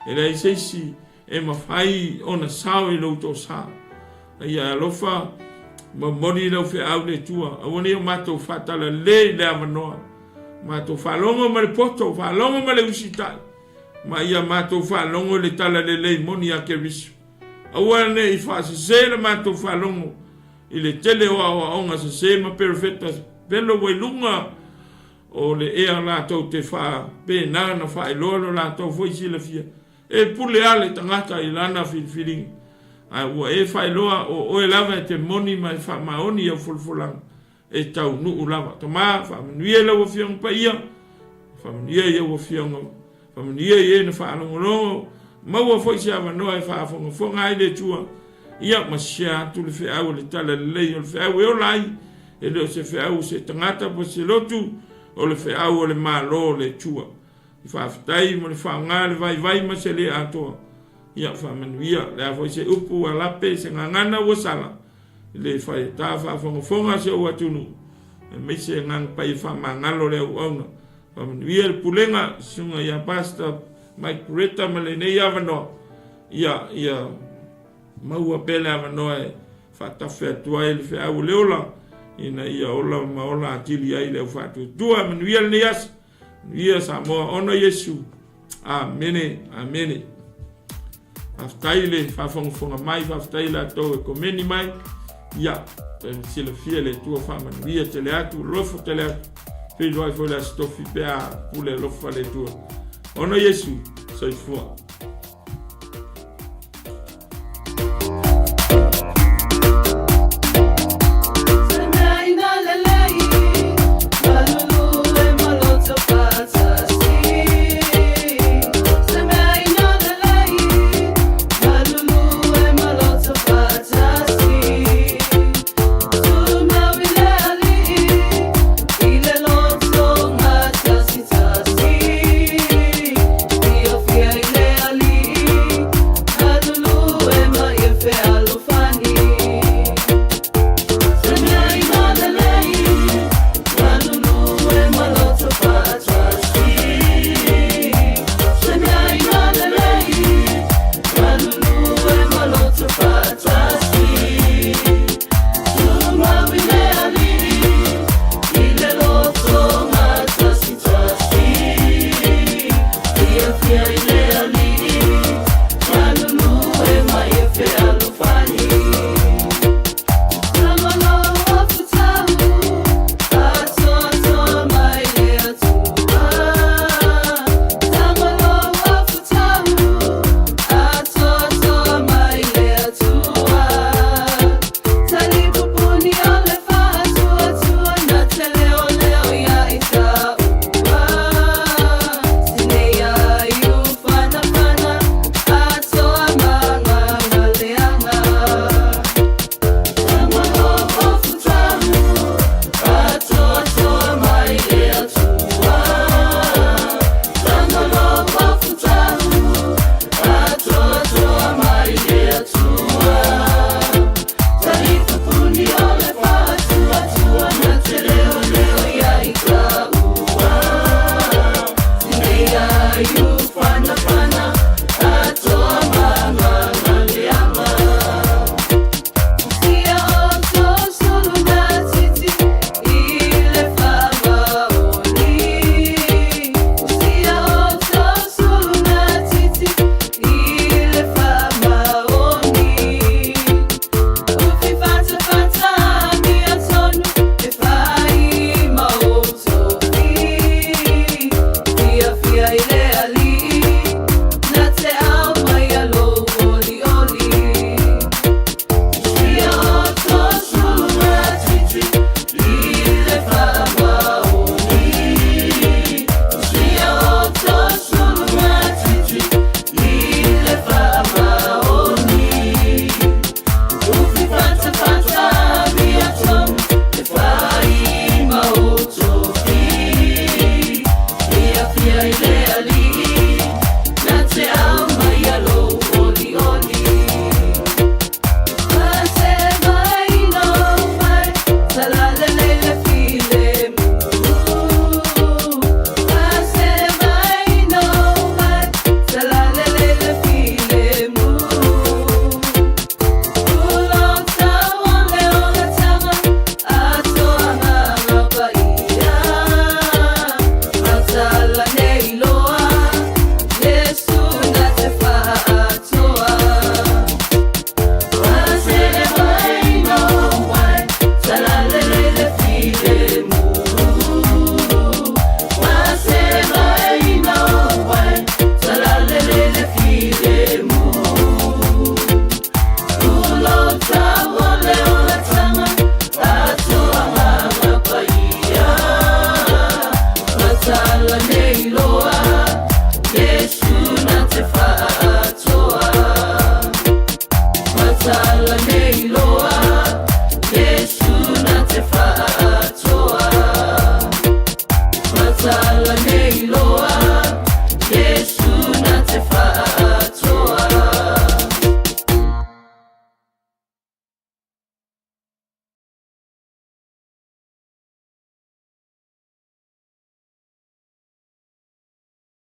E le i seisi e mawhai o na sao i lo to sa. Ia alofa ma moni lau fe au le tua. Awani o matou whatala le amanoa. Matou whalongo ma le poto, whalongo ma le usitai. Ma ia matou whalongo le tala le moni a Keriso. Awane i whaasese le matou whalongo. I le tele o aonga se ma perfecta. Pelo wailunga o le ea lātou te wha. Pe nana wha i lolo lātou foi sila fia. E pule ale tangata i lana filfilingi. Ua e whai loa o e lava e te moni mai FAAMAONI au FOLAFOLAGA e tau nuu lava. Ta maa whamanuia lau a whiong pa ia. Whamanuia ia ua whionga. Whamanuia ia na whaanongorongo. Maua foi se awa noa e whaafonga ai le tua. Ia ma sia atu le whiau le tala le lei o le whiau e o lai. E leo se whiau se tangata po se lotu o le whiau o le malo le tua. I whaafitai mo le whaonga le vai ma se le atoa. Ia whamanuia, lea foi se upu a lape se ngangana ua sala. Le whai tā whaafonga se ua tunu. E mei se ngang pai whamangalo lea uauna. Whamanuia le pulenga sunga ia pasta mai kureta ma le nei awanoa. Ia maua pele awanoa e whatafe atua e le whiau leola. Ina ia ola ma ola atili ai leo Fatu Tuu. Manuia le neas. Manuia Samoa ono Iesu. Amene, amene. Aftai le whafonga mai, aftai la tau e komeni mai. Ia, sila fia le tua whamanuia te le atu, lofo te le atu. Pei loai foi la stofi pea pule lofa le tua. Ono Iesu, soifua.